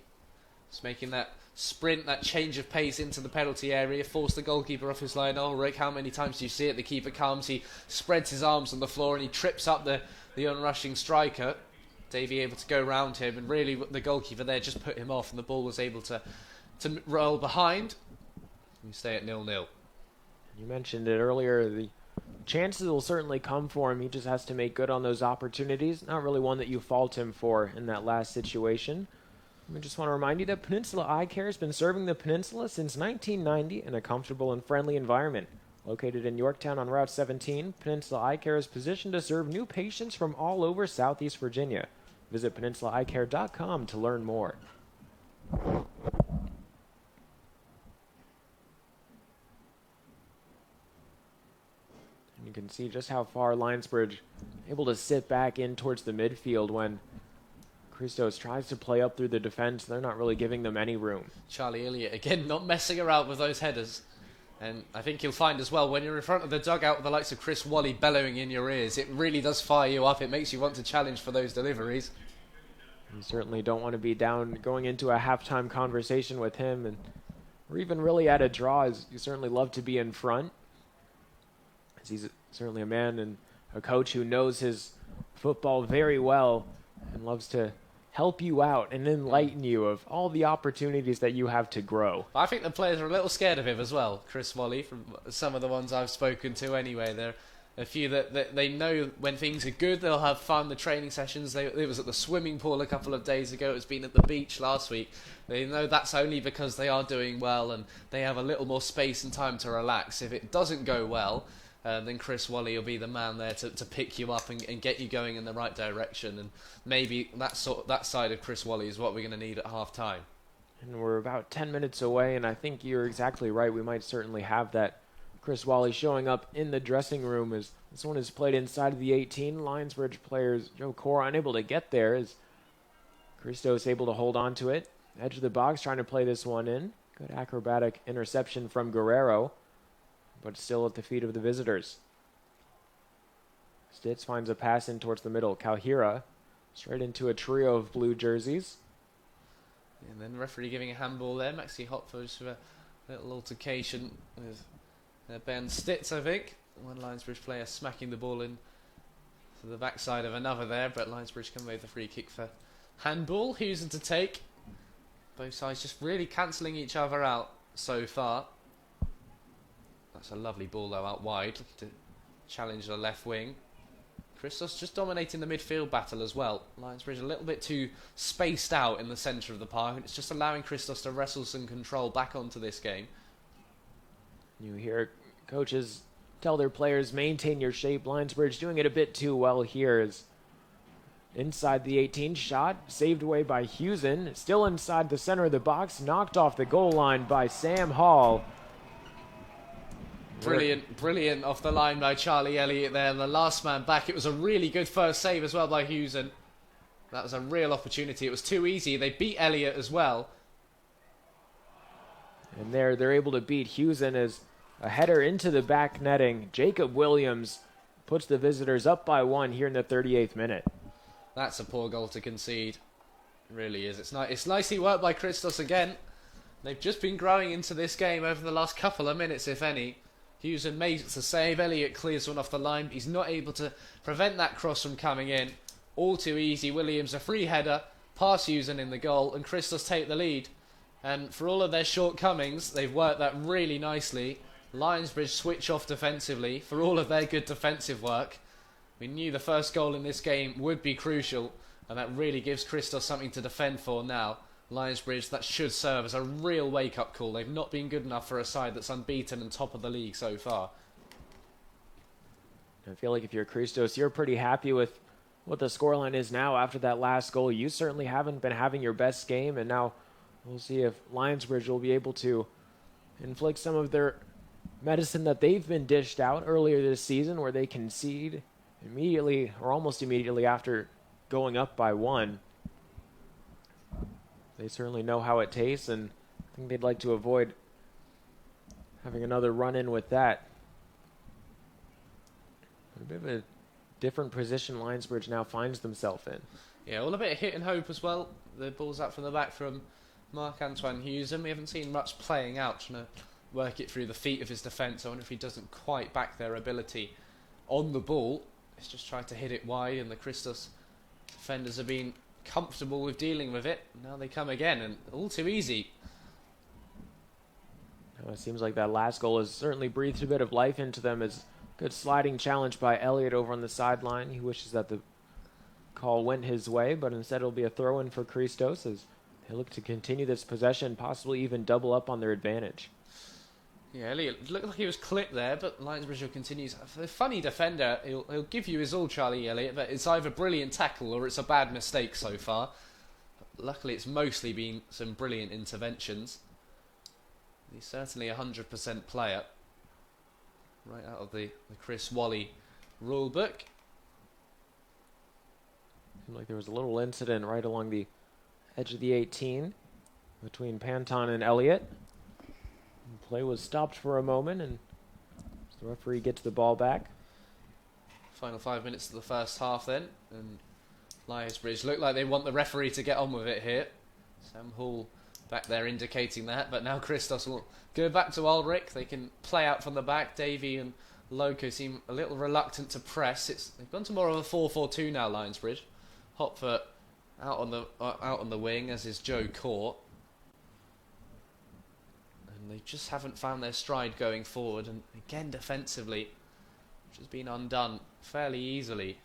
Just making that sprint, that change of pace into the penalty area, force the goalkeeper off his line. Oh, Rick, how many times do you see it? The keeper comes, he spreads his arms on the floor and he trips up the onrushing striker. Davie able to go round him, and really the goalkeeper there just put him off, and the ball was able to roll behind and stay at 0-0. You mentioned it earlier, the chances will certainly come for him. He just has to make good on those opportunities. Not really one that you fault him for in that last situation. I just want to remind you that Peninsula Eye Care has been serving the Peninsula since 1990 in a comfortable and friendly environment. Located in Yorktown on Route 17, Peninsula Eye Care is positioned to serve new patients from all over Southeast Virginia. Visit peninsulaeyecare.com to learn more. And you can see just how far Lionsbridge able to sit back in towards the midfield when Christos tries to play up through the defense. They're not really giving them any room. Charlie Elliott, again, not messing around with those headers. And I think you'll find as well, when you're in front of the dugout with the likes of Chris Wally bellowing in your ears, it really does fire you up. It makes you want to challenge for those deliveries. You certainly don't want to be down going into a halftime conversation with him, or even really at a draw. You certainly love to be in front, as he's certainly a man and a coach who knows his football very well and loves to help you out and enlighten you of all the opportunities that you have to grow. I think the players are a little scared of him as well, Chris Wally, from some of the ones I've spoken to anyway. There are a few that they know when things are good, they'll have fun. The training sessions, it was at the swimming pool a couple of days ago, it's been at the beach last week. They know that's only because they are doing well and they have a little more space and time to relax. If it doesn't go well, then Chris Wally will be the man there to pick you up and get you going in the right direction. And maybe that side of Chris Wally is what we're going to need at half-time. And we're about 10 minutes away, and I think you're exactly right. We might certainly have that Chris Wally showing up in the dressing room as this one is played inside of the 18. Lionsbridge players Joe Cora unable to get there as Christos able to hold on to it. Edge of the box trying to play this one in. Good acrobatic interception from Guerrero, but still at the feet of the visitors. Stitz finds a pass in towards the middle. Calhira straight into a trio of blue jerseys. And then the referee giving a handball there. Maxi Hopfer just with a little altercation with Ben Stitz, I think. One Lionsbridge player smacking the ball in to the backside of another there, but Lionsbridge come away with a free kick for handball. Huzen to take. Both sides just really cancelling each other out so far. That's a lovely ball though out wide to challenge the left wing. Christos just dominating the midfield battle as well. Lionsbridge a little bit too spaced out in the centre of the park, and it's just allowing Christos to wrestle some control back onto this game. You hear coaches tell their players, maintain your shape. Lionsbridge doing it a bit too well here as inside the 18 shot, saved away by Huzen. Still inside the center of the box, knocked off the goal line by Sam Hall. Brilliant off the line by Charlie Elliott there. The last man back. It was a really good first save as well by Huzen. That was a real opportunity. It was too easy. They beat Elliott as well. And they're able to beat Huzen as a header into the back netting. Jacob Williams puts the visitors up by 1 here in the 38th minute. That's a poor goal to concede. It really is. It's nicely worked by Christos again. They've just been growing into this game over the last couple of minutes, if any. Huzen makes the save. Elliott clears one off the line. He's not able to prevent that cross from coming in. All too easy. Williams a free header. Pass Huzen in the goal. And Christos take the lead. And for all of their shortcomings, they've worked that really nicely. Lionsbridge switch off defensively for all of their good defensive work. We knew the first goal in this game would be crucial, and that really gives Christos something to defend for now. Lionsbridge, that should serve as a real wake-up call. They've not been good enough for a side that's unbeaten and top of the league so far. I feel like if you're Christos, you're pretty happy with what the scoreline is now after that last goal. You certainly haven't been having your best game, and now we'll see if Lionsbridge will be able to inflict some of their medicine that they've been dished out earlier this season, where they concede immediately or almost immediately after going up by 1. They certainly know how it tastes, and I think they'd like to avoid having another run-in with that. A bit of a different position Lionsbridge now finds themselves in. Yeah, all a bit of hit and hope as well. The ball's up from the back from Marc-Antoine Huzen. We haven't seen much playing out, trying to work it through the feet of his defence. I wonder if he doesn't quite back their ability on the ball. He's just tried to hit it wide, and the Christos defenders have been comfortable with dealing with it. Now they come again, and all too easy. It seems like that last goal has certainly breathed a bit of life into them. As good sliding challenge by Elliott over on the sideline. He wishes that the call went his way, but instead it'll be a throw-in for Christos as they look to continue this possession, possibly even double up on their advantage. Yeah, Elliott looked like he was clipped there, but Lionsbridge continues. A funny defender. He'll give you his all, Charlie Elliott, but it's either brilliant tackle or it's a bad mistake so far. But luckily, it's mostly been some brilliant interventions. He's certainly a 100% player. Right out of the Chris Wally rule book. Seemed like there was a little incident right along the edge of the 18 between Panton and Elliott. The play was stopped for a moment, and the referee gets the ball back. Final 5 minutes of the first half then, and Lionsbridge look like they want the referee to get on with it here. Sam Hall back there indicating that, but now Christos will go back to Ulrich. They can play out from the back. Davie and Lokko seem a little reluctant to press. They've gone to more of a 4-4-2 now, Lionsbridge. Hopfer out on the wing, as is Joe Court. And they just haven't found their stride going forward, and again defensively, which has been undone fairly easily.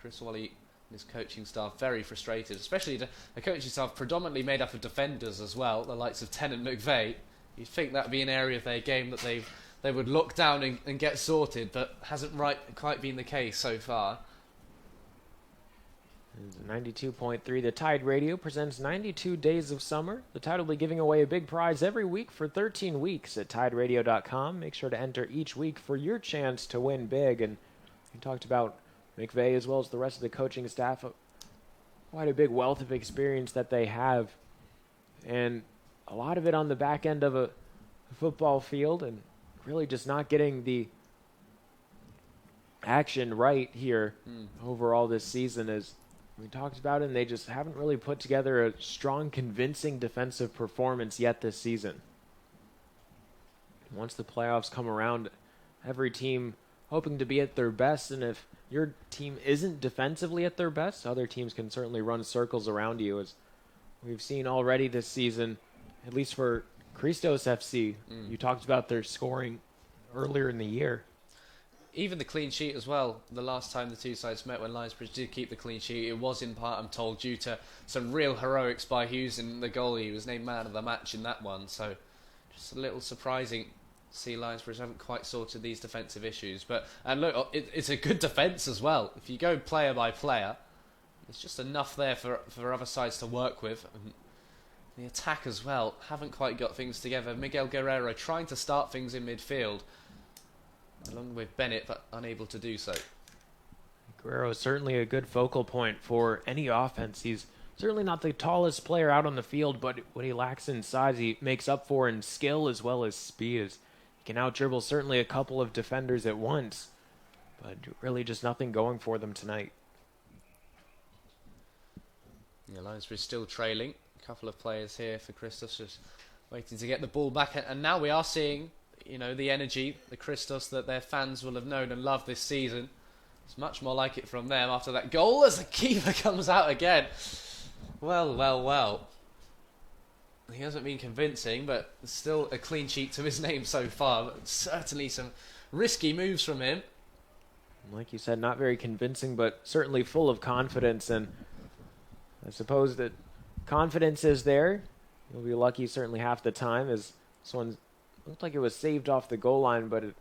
Chris Wally and his coaching staff very frustrated, especially the coaching staff predominantly made up of defenders as well, the likes of Tennant McVeigh. You'd think that'd be an area of their game that they would lock down and get sorted, but hasn't quite been the case so far. 92.3, the Tide Radio presents 92 Days of Summer. The Tide will be giving away a big prize every week for 13 weeks at TideRadio.com. Make sure to enter each week for your chance to win big. And we talked about McVeigh as well as the rest of the coaching staff. Quite a big wealth of experience that they have. And a lot of it on the back end of a football field, and really just not getting the action right here overall this season, as we talked about it, and they just haven't really put together a strong, convincing defensive performance yet this season. Once the playoffs come around, every team hoping to be at their best, and if your team isn't defensively at their best, other teams can certainly run circles around you, as we've seen already this season, at least for Christos FC. You talked about their scoring earlier in the year. Even the clean sheet as well. The last time the two sides met, when Lionsbridge did keep the clean sheet, it was in part, I'm told, due to some real heroics by Huzen, the goalie. He was named man of the match in that one. So just a little surprising to see Lionsbridge haven't quite sorted these defensive issues. And look, it's a good defence as well. If you go player by player, there's just enough there for other sides to work with. And the attack as well, haven't quite got things together. Miguel Guerrero trying to start things in midfield, along with Bennett, but unable to do so. Guerrero is certainly a good focal point for any offense. He's certainly not the tallest player out on the field, but what he lacks in size, he makes up for in skill as well as speed. He can out-dribble certainly a couple of defenders at once, but really just nothing going for them tonight. Yeah, Lionsbridge still trailing. A couple of players here for Christos, just waiting to get the ball back. And now we are seeing, the energy, the Christos that their fans will have known and loved this season. It's much more like it from them after that goal as the keeper comes out again. Well. He hasn't been convincing, but still a clean sheet to his name so far. But certainly some risky moves from him. Like you said, not very convincing, but certainly full of confidence. And I suppose that confidence is there. You'll be lucky certainly half the time, as this one looked like it was saved off the goal line, but it,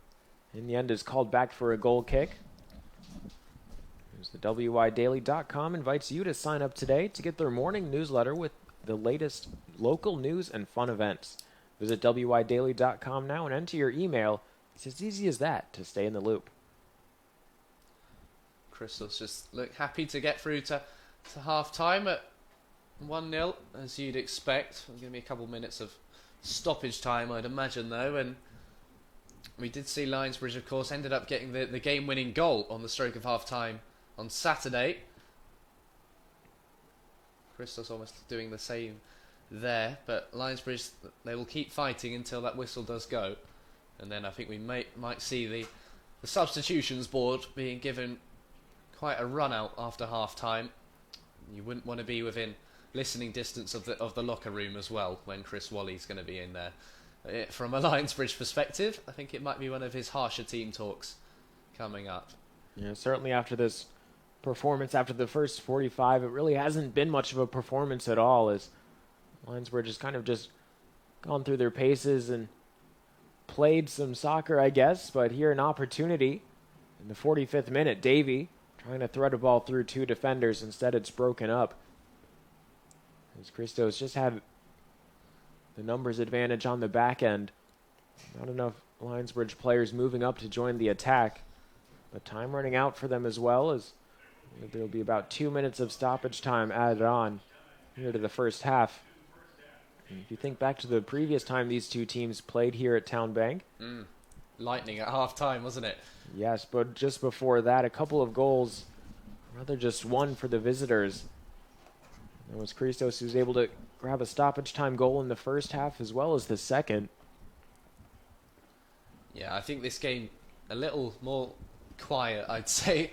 in the end, is called back for a goal kick. Here's the WYDaily.com invites you to sign up today to get their morning newsletter with the latest local news and fun events. Visit WYDaily.com now and enter your email. It's as easy as that to stay in the loop. Christos just look happy to get through to half-time at 1-0, as you'd expect. There's going to be a couple minutes of stoppage time, I'd imagine, though, and we did see Lionsbridge, of course, ended up getting the game-winning goal on the stroke of half-time on Saturday. Christos almost doing the same there, but Lionsbridge, they will keep fighting until that whistle does go, and then I think we might see the substitutions board being given quite a run out after half time. You wouldn't want to be within listening distance of the locker room as well when Chris Wally's going to be in there. From a Lionsbridge perspective, I think it might be one of his harsher team talks coming up. Yeah, certainly after this performance, after the first 45, it really hasn't been much of a performance at all, as Lionsbridge has kind of just gone through their paces and played some soccer, I guess, but here an opportunity in the 45th minute. Davie trying to thread a ball through two defenders. Instead, it's broken up, as Christos just had the numbers advantage on the back end. Not enough Lionsbridge players moving up to join the attack, but time running out for them as well, as there will be about 2 minutes of stoppage time added on here to the first half. And if you think back to the previous time these two teams played here at TowneBank. Lightning at half time, wasn't it? Yes, but just before that, a couple of goals, rather just one for the visitors. It was Christos who was able to grab a stoppage time goal in the first half as well as the second. Yeah, I think this game a little more quiet, I'd say.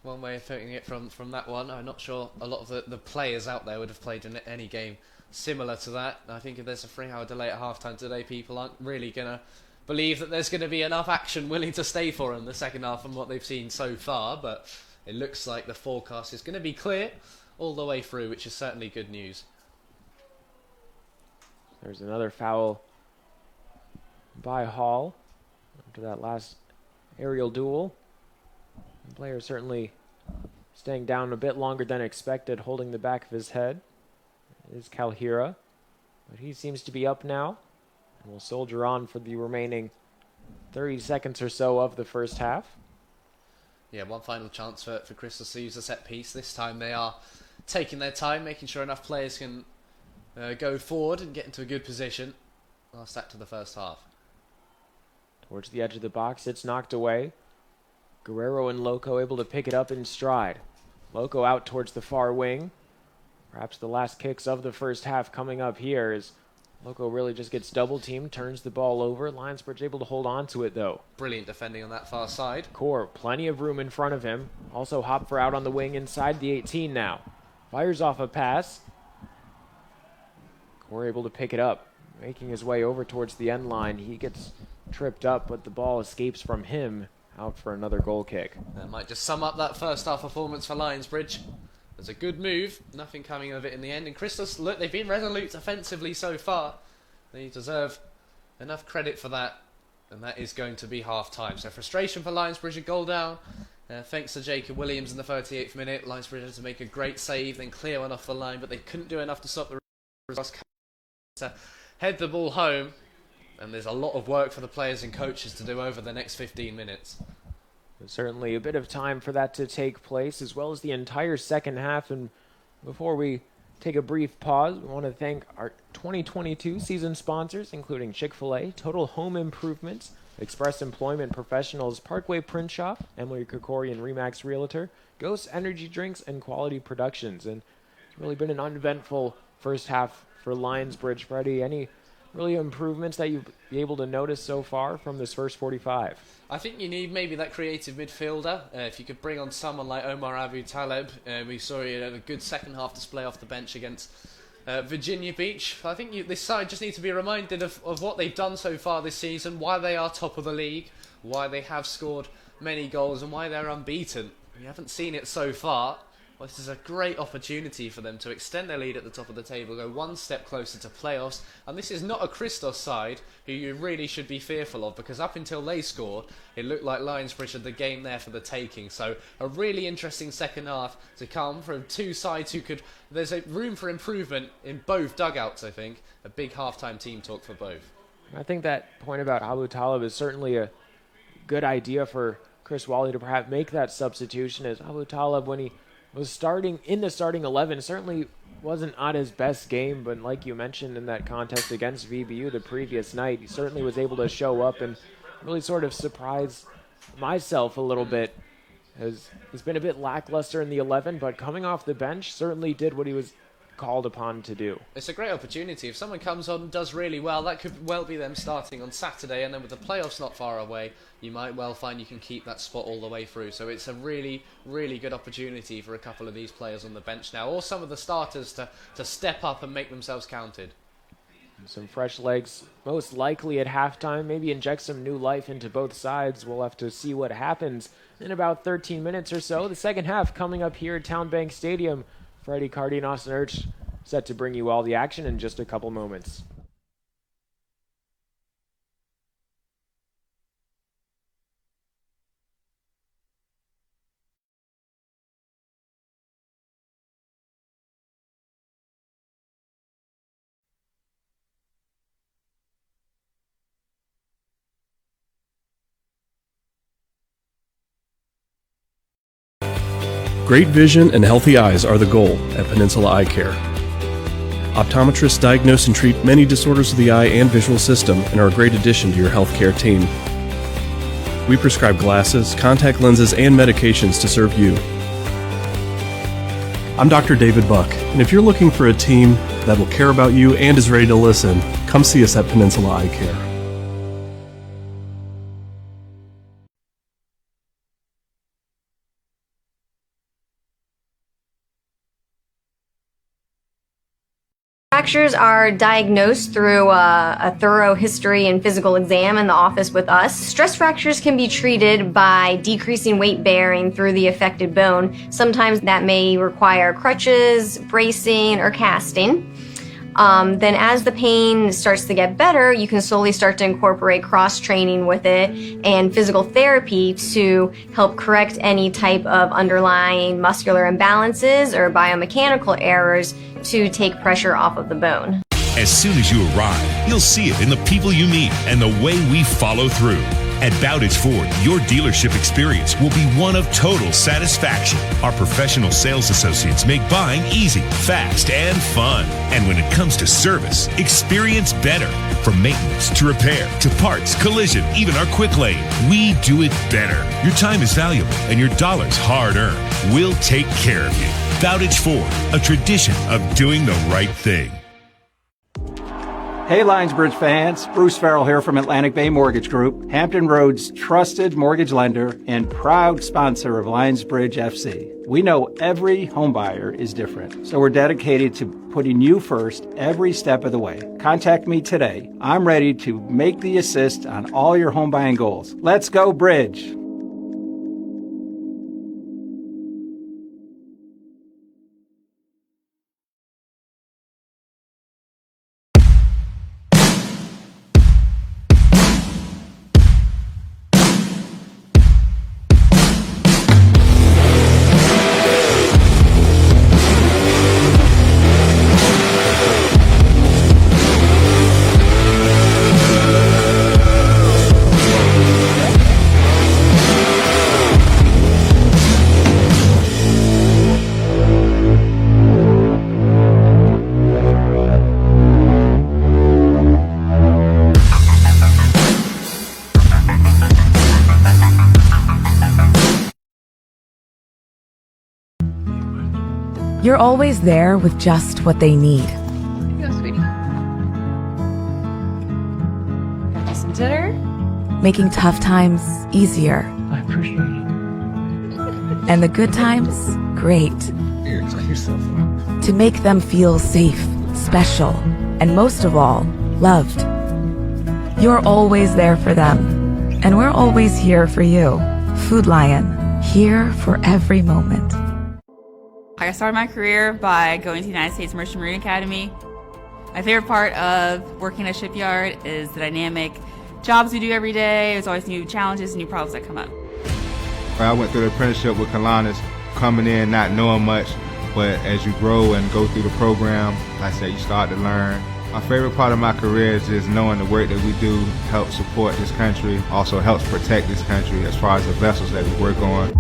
One way of putting it from that one. I'm not sure a lot of the players out there would have played in any game similar to that. I think if there's a 3-hour delay at half-time today, people aren't really going to believe that there's going to be enough action willing to stay for them the second half from what they've seen so far, but it looks like the forecast is going to be clear all the way through, which is certainly good news. There's another foul by Hall after that last aerial duel. The player certainly staying down a bit longer than expected, holding the back of his head. It is Calhira, but he seems to be up now, and will soldier on for the remaining 30 seconds or so of the first half. Yeah, one final chance for Christos to use a set piece. This time they are taking their time, making sure enough players can go forward and get into a good position. Last act of the first half. Towards the edge of the box, it's knocked away. Guerrero and Lokko able to pick it up in stride. Lokko out towards the far wing. Perhaps the last kicks of the first half coming up here as Lokko really just gets double-teamed, turns the ball over. Lionsbridge able to hold on to it, though. Brilliant defending on that far side. Core, plenty of room in front of him. Also Hopfer out on the wing inside the 18 now. Fires off a pass. Core able to pick it up, making his way over towards the end line. He gets tripped up, but the ball escapes from him, out for another goal kick. That might just sum up that first half performance for Lionsbridge. It's a good move, nothing coming of it in the end. And Christos, look, they've been resolute offensively so far. They deserve enough credit for that, and that is going to be half-time. So frustration for Lionsbridge, a goal down. Thanks to Jacob Williams in the 38th minute. Lionsbridge had to make a great save, then clear one off the line, but they couldn't do enough to stop the results to head the ball home. And there's a lot of work for the players and coaches to do over the next 15 minutes. There's certainly a bit of time for that to take place, as well as the entire second half. And before we take a brief pause, we want to thank our 2022 season sponsors, including Chick-fil-A, Total Home Improvements, Express Employment Professionals, Parkway Print Shop, Emily Krikorian Remax Realtor, Ghost Energy Drinks, and Quality Productions. And it's really been an uneventful first half for Lionsbridge. Freddie, any really improvements that you've been able to notice so far from this first 45? I think you need maybe that creative midfielder. If you could bring on someone like Omar Aboutaleb, we saw he had a good second half display off the bench against Virginia Beach. I think this side just need to be reminded of what they've done so far this season, why they are top of the league, why they have scored many goals, and why they're unbeaten. We haven't seen it so far. Well, this is a great opportunity for them to extend their lead at the top of the table, go one step closer to playoffs. And this is not a Christos side who you really should be fearful of, because up until they scored, it looked like Lionsbridge had the game there for the taking. So a really interesting second half to come from two sides who could... There's a room for improvement in both dugouts, I think. A big halftime team talk for both. I think that point about Aboutaleb is certainly a good idea for Chris Wally to perhaps make that substitution, as Aboutaleb, when he was starting in the starting 11, certainly wasn't on his best game, but like you mentioned in that contest against VBU the previous night, he certainly was able to show up and really sort of surprise myself a little bit. He's been a bit lackluster in the 11, but coming off the bench certainly did what he was called upon to do. It's a great opportunity. If someone comes on and does really well, that could well be them starting on Saturday, and then with the playoffs not far away, you might well find you can keep that spot all the way through. So it's a really, really good opportunity for a couple of these players on the bench now, or some of the starters to step up and make themselves counted. Some fresh legs, most likely at halftime, maybe inject some new life into both sides. We'll have to see what happens in about 13 minutes or so. The second half coming up here at TowneBank Stadium. Freddie Cardi and Austin Urch set to bring you all the action in just a couple moments. Great vision and healthy eyes are the goal at Peninsula Eye Care. Optometrists diagnose and treat many disorders of the eye and visual system and are a great addition to your healthcare team. We prescribe glasses, contact lenses, and medications to serve you. I'm Dr. David Buck, and if you're looking for a team that will care about you and is ready to listen, come see us at Peninsula Eye Care. Fractures are diagnosed through a thorough history and physical exam in the office with us. Stress fractures can be treated by decreasing weight bearing through the affected bone. Sometimes that may require crutches, bracing, or casting. Then as the pain starts to get better, you can slowly start to incorporate cross-training with it and physical therapy to help correct any type of underlying muscular imbalances or biomechanical errors to take pressure off of the bone. As soon as you arrive, you'll see it in the people you meet and the way we follow through. At Bowditch Ford, your dealership experience will be one of total satisfaction. Our professional sales associates make buying easy, fast, and fun. And when it comes to service, experience better. From maintenance to repair to parts, collision, even our quick lane, we do it better. Your time is valuable and your dollar's hard-earned. We'll take care of you. Bowditch Ford, a tradition of doing the right thing. Hey Lionsbridge fans, Bruce Farrell here from Atlantic Bay Mortgage Group, Hampton Roads trusted mortgage lender and proud sponsor of Lionsbridge FC. We know every homebuyer is different, so we're dedicated to putting you first every step of the way. Contact me today. I'm ready to make the assist on all your home buying goals. Let's go Bridge! You're always there with just what they need. Go, sweetie. Got you some dinner? Making tough times easier. I appreciate it. And the good times, great. Here, try yourself. To make them feel safe, special, and most of all, loved. You're always there for them. And we're always here for you. Food Lion, here for every moment. I started my career by going to the United States Merchant Marine Academy. My favorite part of working at a shipyard is the dynamic jobs we do every day. There's always new challenges and new problems that come up. I went through the apprenticeship with Colonus, coming in not knowing much, but as you grow and go through the program, like I said, you start to learn. My favorite part of my career is just knowing the work that we do helps support this country, also helps protect this country as far as the vessels that we work on.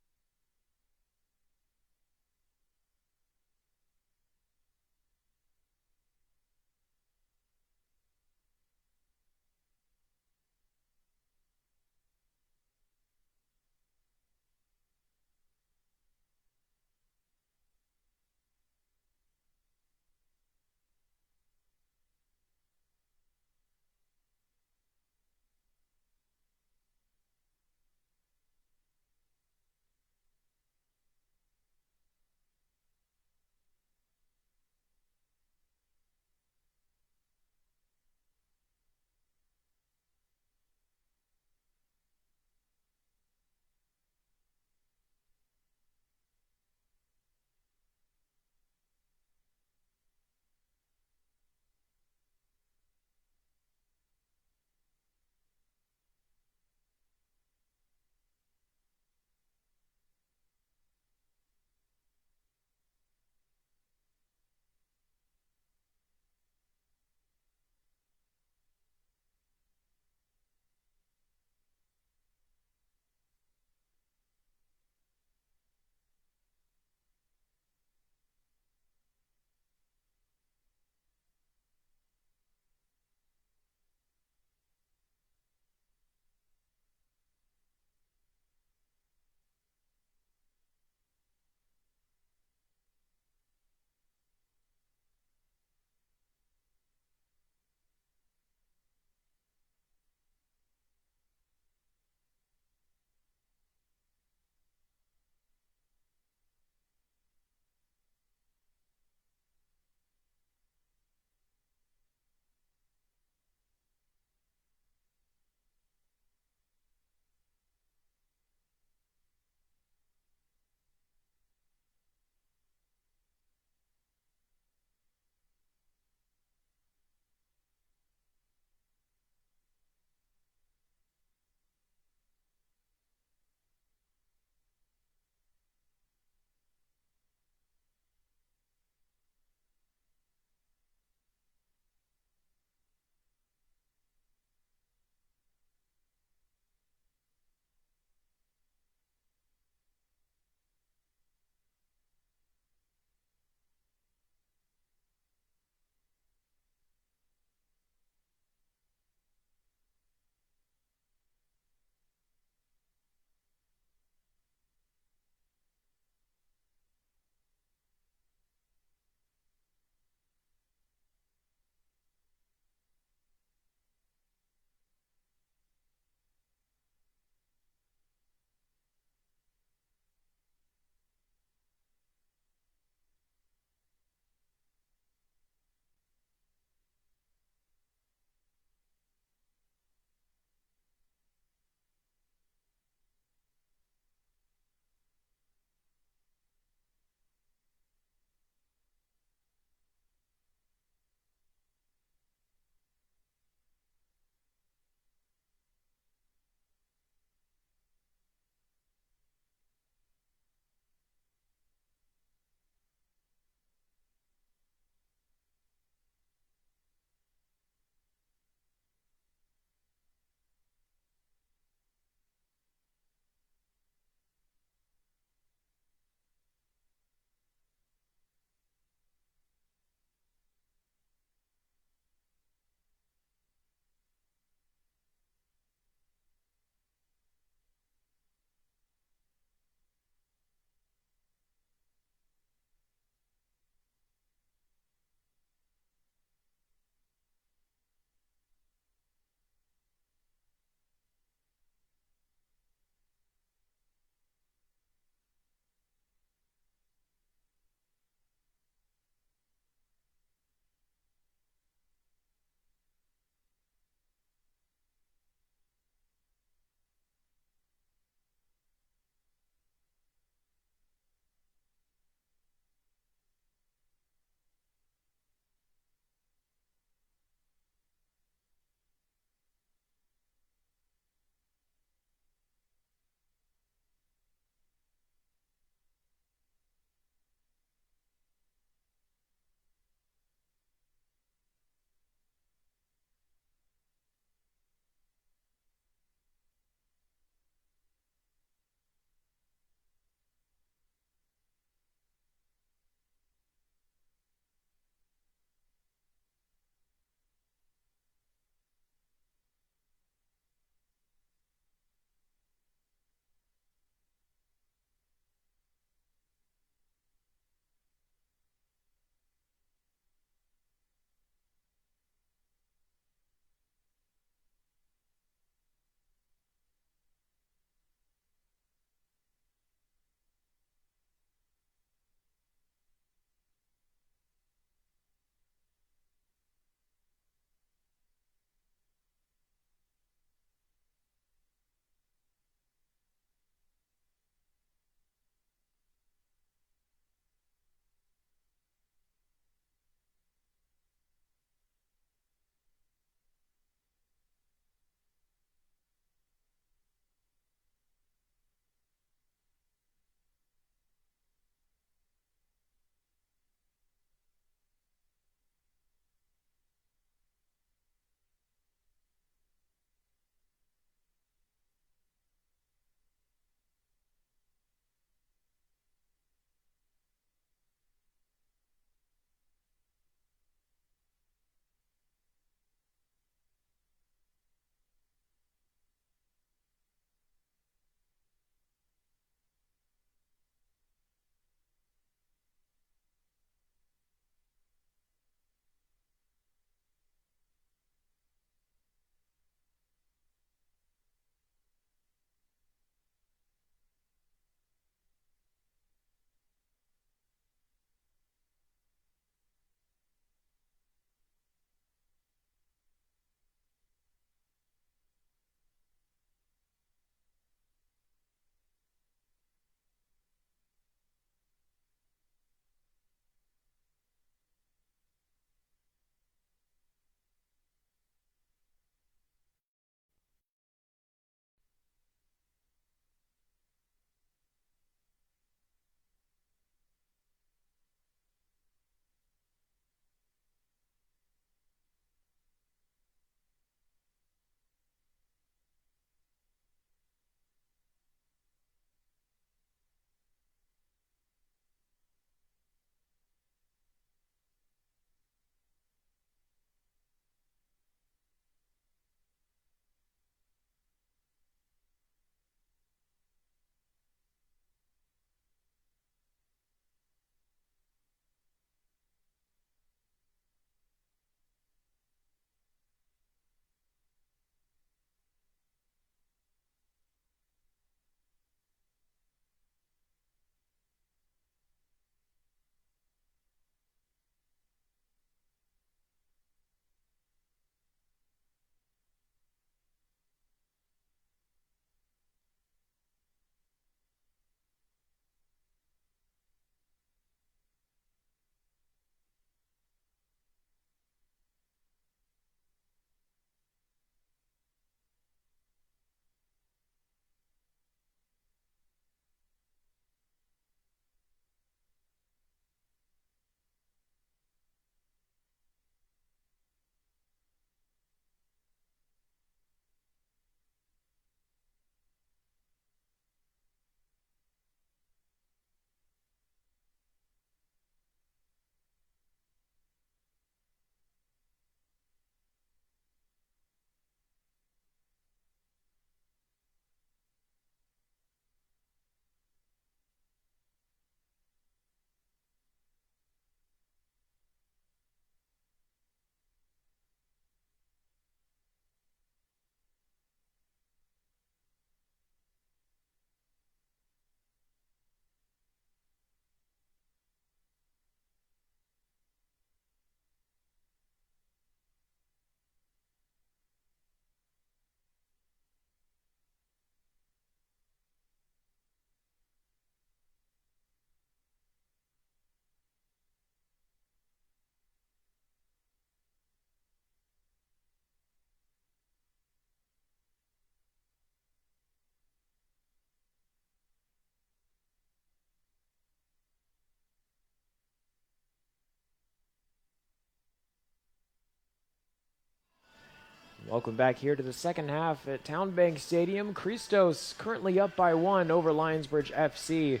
Welcome back here to the second half at TowneBank Stadium. Christos currently up by 1 over Lionsbridge FC.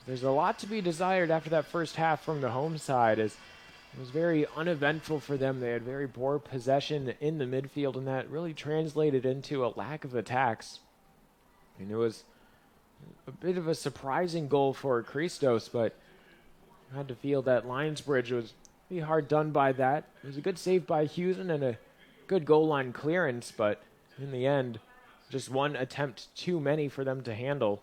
There's a lot to be desired after that first half from the home side, as it was very uneventful for them. They had very poor possession in the midfield, and that really translated into a lack of attacks. And it was a bit of a surprising goal for Christos, but I had to feel that Lionsbridge was pretty hard done by that. It was a good save by Huzen and a good goal line clearance, but in the end, just one attempt too many for them to handle.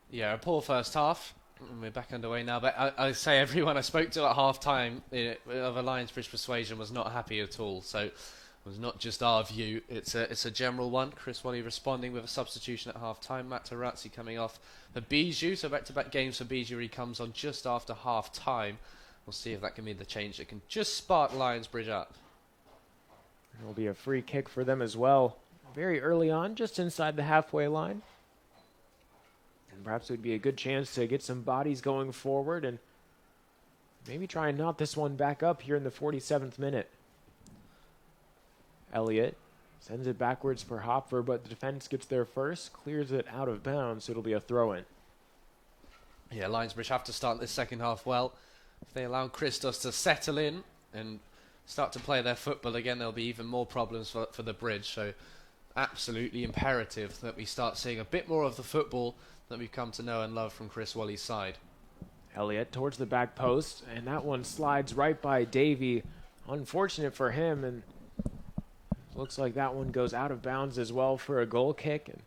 Yeah, a poor first half. We're back underway now, but I say everyone I spoke to at half-time of a Lionsbridge persuasion was not happy at all, so it was not just our view, it's a general one. Chris Wally responding with a substitution at half-time. Materazzi coming off for Bijou, so back-to-back games for Bijou. He comes on just after half-time. We'll see if that can be the change that can just spark Lionsbridge up. It will be a free kick for them as well, very early on, just inside the halfway line. And perhaps it would be a good chance to get some bodies going forward and maybe try and knot this one back up here in the 47th minute. Elliott sends it backwards for Hopfer, but the defense gets there first, clears it out of bounds, so it'll be a throw-in. Yeah, Lionsbridge have to start this second half well. If they allow Christos to settle in and start to play their football again, there'll be even more problems for the bridge. So absolutely imperative that we start seeing a bit more of the football that we've come to know and love from Chris Wally's side. Elliott towards the back post, and that one slides right by Davie. Unfortunate for him, and looks like that one goes out of bounds as well for a goal kick, and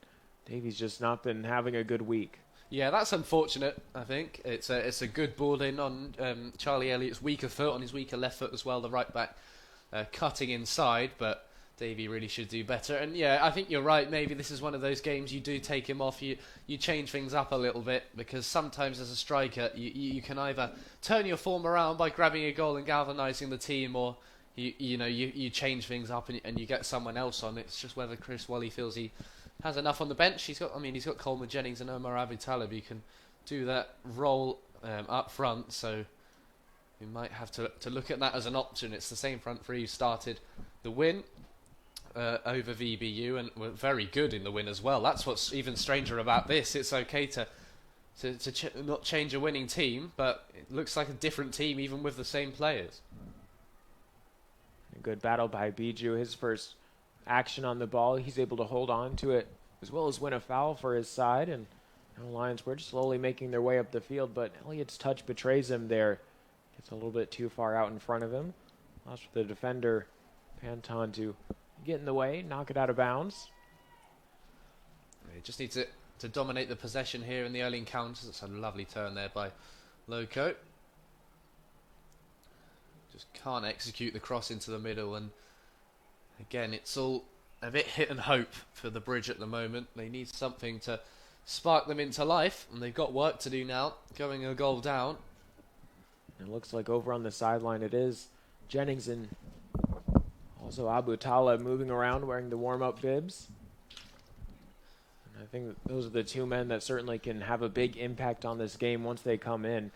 Davie's just not been having a good week. Yeah, that's unfortunate, I think. It's a good ball in on Charlie Elliott's weaker foot, on his weaker left foot as well, the right back cutting inside, but Davie really should do better. And yeah, I think you're right, maybe this is one of those games you do take him off, you change things up a little bit, because sometimes as a striker, you can either turn your form around by grabbing a goal and galvanising the team, or you change things up and you get someone else on. It's just whether Chris Wally feels he has enough on the bench. He's got Coleman, Jennings and Omar Aboutaleb. He can do that role up front, so we might have to look at that as an option. It's the same front three who started the win over VBU and were very good in the win as well. That's what's even stranger about this. It's okay to not change a winning team, but it looks like a different team even with the same players. A good battle by Bijou. His first action on the ball, he's able to hold on to it as well as win a foul for his side, and now Lionsbridge slowly making their way up the field, but Elliott's touch betrays him there. Gets a little bit too far out in front of him. Allows for the defender Panton to get in the way, knock it out of bounds. He just needs to dominate the possession here in the early encounters. It's a lovely turn there by Lokko. Just can't execute the cross into the middle, and again, it's all a bit hit and hope for the bridge at the moment. They need something to spark them into life, and they've got work to do now, going a goal down. It looks like over on the sideline it is Jennings and also Aboutaleb moving around wearing the warm-up bibs. And I think those are the two men that certainly can have a big impact on this game once they come in.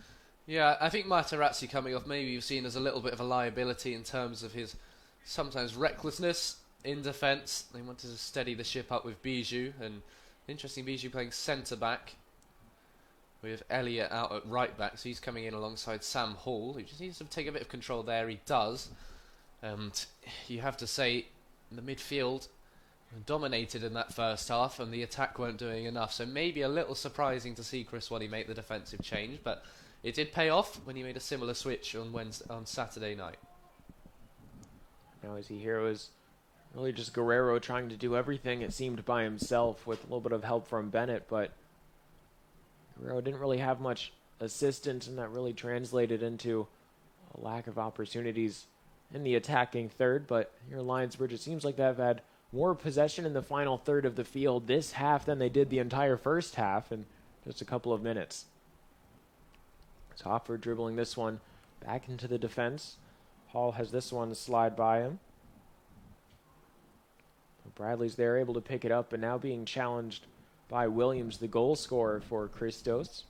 Yeah, I think Materazzi coming off maybe you've seen as a little bit of a liability in terms of his sometimes recklessness in defence. They wanted to steady the ship up with Bijou, and interesting, Bijou playing centre-back with Elliott out at right-back, so he's coming in alongside Sam Hall. He just needs to take a bit of control there, he does. And you have to say, the midfield dominated in that first half, and the attack weren't doing enough, so maybe a little surprising to see Chris Wally make the defensive change, but it did pay off when he made a similar switch on Saturday night. Now as he here was really just Guerrero trying to do everything, it seemed, by himself with a little bit of help from Bennett, but Guerrero didn't really have much assistance, and that really translated into a lack of opportunities in the attacking third. But here Lionsbridge, it seems like they've had more possession in the final third of the field this half than they did the entire first half in just a couple of minutes. So Hopfer dribbling this one back into the defense. Hall has this one slide by him. Bradley's there, able to pick it up, and now being challenged by Williams, the goal scorer for Christos.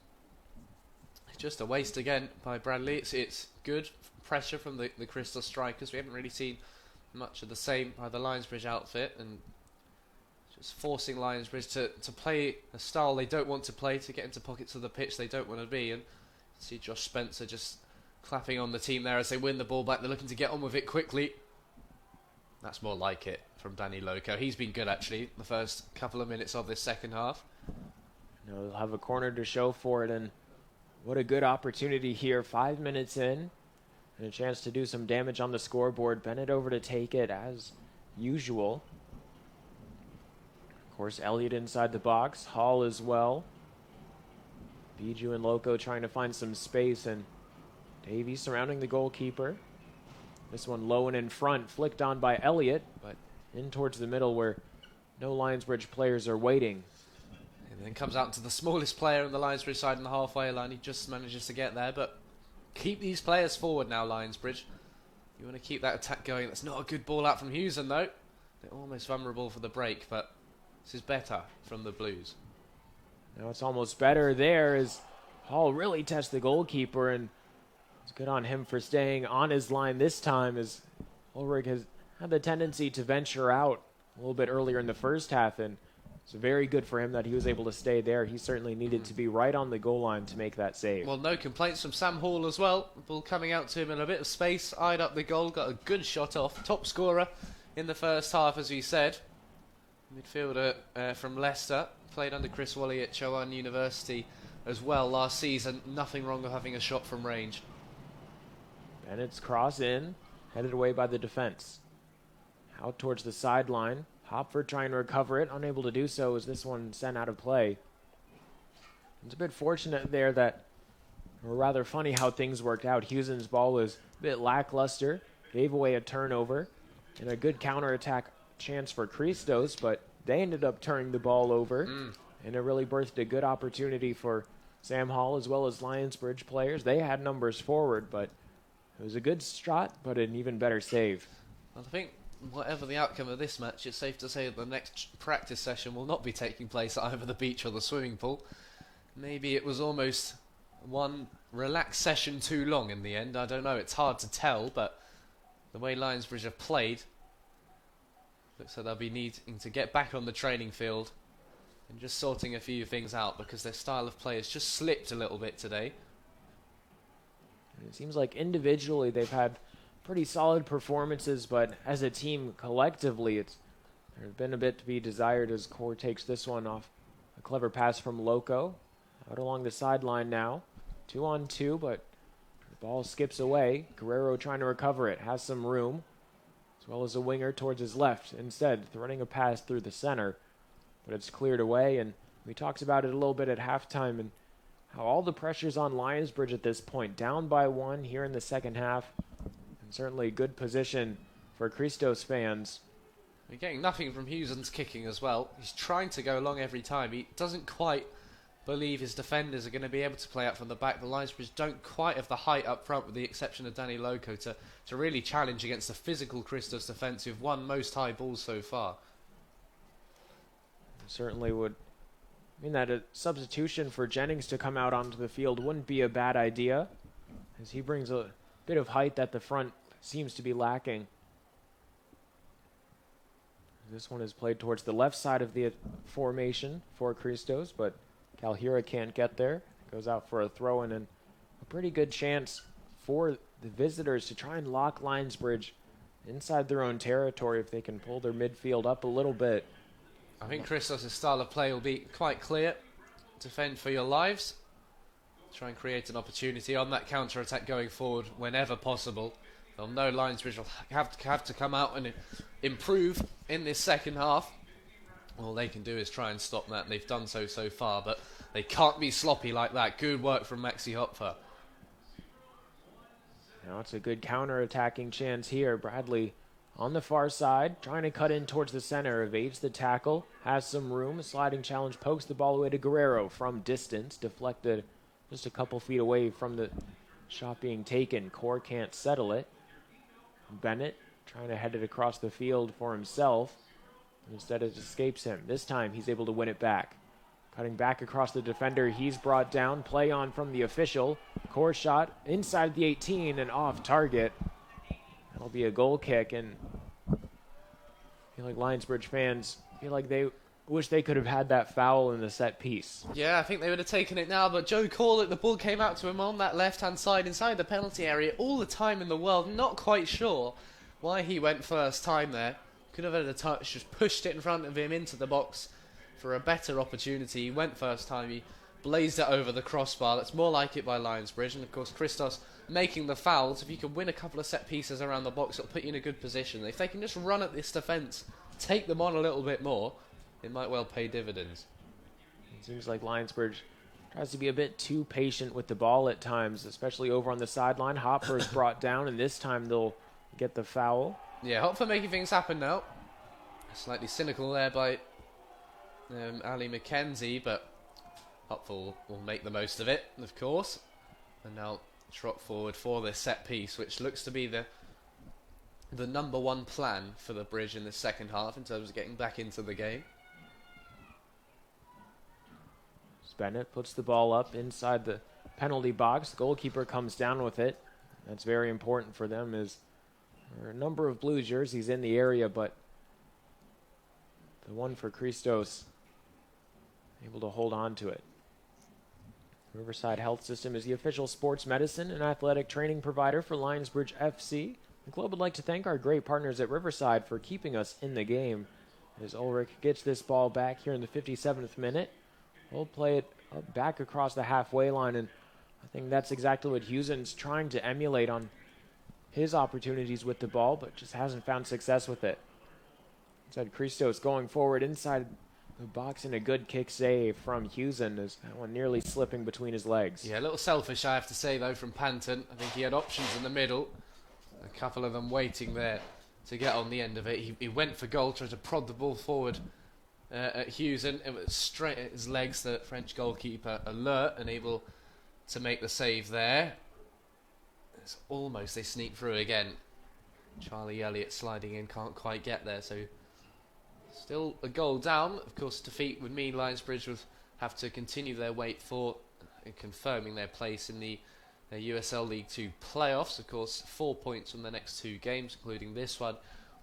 Just a waste again by Bradley. It's good pressure from the Christos strikers. We haven't really seen much of the same by the Lionsbridge outfit, and just forcing Lionsbridge to play a style they don't want to play, to get into pockets of the pitch they don't want to be. And see Josh Spencer just clapping on the team there as they win the ball back. They're looking to get on with it quickly. That's more like it from Danny Lokko. He's been good, actually, the first couple of minutes of this second half. They'll have a corner to show for it, and what a good opportunity here. 5 minutes in, and a chance to do some damage on the scoreboard. Bennett over to take it as usual. Of course, Elliott inside the box. Hall as well. Bijou and Lokko trying to find some space, and Davie surrounding the goalkeeper. This one low and in front, flicked on by Elliott, but in towards the middle where no Lionsbridge players are waiting. And then comes out to the smallest player on the Lionsbridge side in the halfway line. He just manages to get there, but keep these players forward now, Lionsbridge. You want to keep that attack going. That's not a good ball out from Huzen, though. They're almost vulnerable for the break, but this is better from the Blues. Now it's almost better there as Hall really tests the goalkeeper, and it's good on him for staying on his line this time, as Ulrich has had the tendency to venture out a little bit earlier in the first half, and it's very good for him that he was able to stay there. He certainly needed to be right on the goal line to make that save. Well, no complaints from Sam Hall as well. The ball coming out to him in a bit of space, eyed up the goal, got a good shot off. Top scorer in the first half, as we said. Midfielder from Leicester, played under Chris Wally at Chowan University as well last season. Nothing wrong with having a shot from range. Bennett's cross in, headed away by the defense. Out towards the sideline. Hopfer trying to recover it, unable to do so as this one sent out of play. It's a bit fortunate there that, or rather funny how things worked out. Huzen's ball was a bit lackluster, gave away a turnover, and a good counterattack chance for Christos, but they ended up turning the ball over, and it really birthed a good opportunity for Sam Hall as well as Lionsbridge players. They had numbers forward, but it was a good shot, but an even better save. I think whatever the outcome of this match, it's safe to say that the next practice session will not be taking place at either the beach or the swimming pool. Maybe it was almost one relaxed session too long in the end. I don't know, it's hard to tell, but the way Lionsbridge have played, looks like they'll be needing to get back on the training field and just sorting a few things out, because their style of play has just slipped a little bit today. It seems like individually they've had pretty solid performances, but as a team collectively, there's been a bit to be desired as Core takes this one off. A clever pass from Lokko. Out along the sideline now. 2-on-2, but the ball skips away. Guerrero trying to recover it. Has some room, as well as a winger towards his left. Instead, threading a pass through the center, but it's cleared away, and we talked about it a little bit at halftime, and how all the pressure's on Lionsbridge at this point. Down by one here in the second half. And certainly a good position for Christos fans. We're getting nothing from Huzen's kicking as well. He's trying to go long every time. He doesn't quite believe his defenders are going to be able to play out from the back. The Lionsbridge don't quite have the height up front, with the exception of Danny Lokko, to really challenge against the physical Christos defence, who've won most high balls so far. Certainly would mean that a substitution for Jennings to come out onto the field wouldn't be a bad idea, as he brings a bit of height that the front seems to be lacking. This one is played towards the left side of the formation for Christos, but Calhira can't get there. Goes out for a throw-in, and a pretty good chance for the visitors to try and lock Lionsbridge inside their own territory if they can pull their midfield up a little bit. I think Christos' style of play will be quite clear. Defend for your lives. Try and create an opportunity on that counter-attack going forward whenever possible. They'll know Lionsbridge will have to come out and improve in this second half. All they can do is try and stop that, and they've done so far, but they can't be sloppy like that. Good work from Maxi Hopfer. Now it's a good counter-attacking chance here. Bradley on the far side, trying to cut in towards the center, evades the tackle, has some room, a sliding challenge, pokes the ball away to Guerrero from distance, deflected just a couple feet away from the shot being taken. Core can't settle it. Bennett trying to head it across the field for himself. Instead it escapes him. This time he's able to win it back. Cutting back across the defender, he's brought down. Play on from the official. Core shot inside the 18 and off target. That'll be a goal kick, and feel like Lionsbridge fans feel like they wish they could have had that foul in the set piece. Yeah, I think they would have taken it now, but Joe Corlett, the ball came out to him on that left-hand side inside the penalty area all the time in the world. Not quite sure why he went first time there. Could have had a touch, just pushed it in front of him into the box for a better opportunity. He went first time, he blazed it over the crossbar. That's more like it by Lionsbridge. And of course, Christos making the fouls. If you can win a couple of set pieces around the box, it'll put you in a good position. If they can just run at this defence, take them on a little bit more, it might well pay dividends. It seems like Lionsbridge tries to be a bit too patient with the ball at times, especially over on the sideline. Hopfer is brought down, and this time they'll get the foul. Yeah, Hopfer making things happen now. Slightly cynical there by Ali McKenzie, but Hopfer will make the most of it, of course. And now trot forward for this set piece, which looks to be the number one plan for the Bridge in the second half in terms of getting back into the game. Bennett puts the ball up inside the penalty box. The goalkeeper comes down with it. That's very important for them, as there are a number of blue jerseys in the area, but the one for Christos able to hold on to it. Riverside Health System is the official sports medicine and athletic training provider for Lionsbridge FC. The club would like to thank our great partners at Riverside for keeping us in the game. As Ulrich gets this ball back here in the 57th minute, we'll play it back across the halfway line, and I think that's exactly what Huzen's trying to emulate on his opportunities with the ball, but just hasn't found success with it. Instead, Christos going forward inside the box, and a good kick save from Huzen, as that one nearly slipping between his legs. Yeah, a little selfish, I have to say, though, from Panton. I think he had options in the middle, a couple of them waiting there to get on the end of it. He went for goal, tried to prod the ball forward at Huzen. It was straight at his legs. The French goalkeeper alert and able to make the save there. It's almost they sneak through again. Charlie Elliott sliding in, can't quite get there, so still a goal down. Of course, defeat would mean Lionsbridge would have to continue their wait for confirming their place in the USL League 2 playoffs. Of course, 4 points from the next two games, including this one,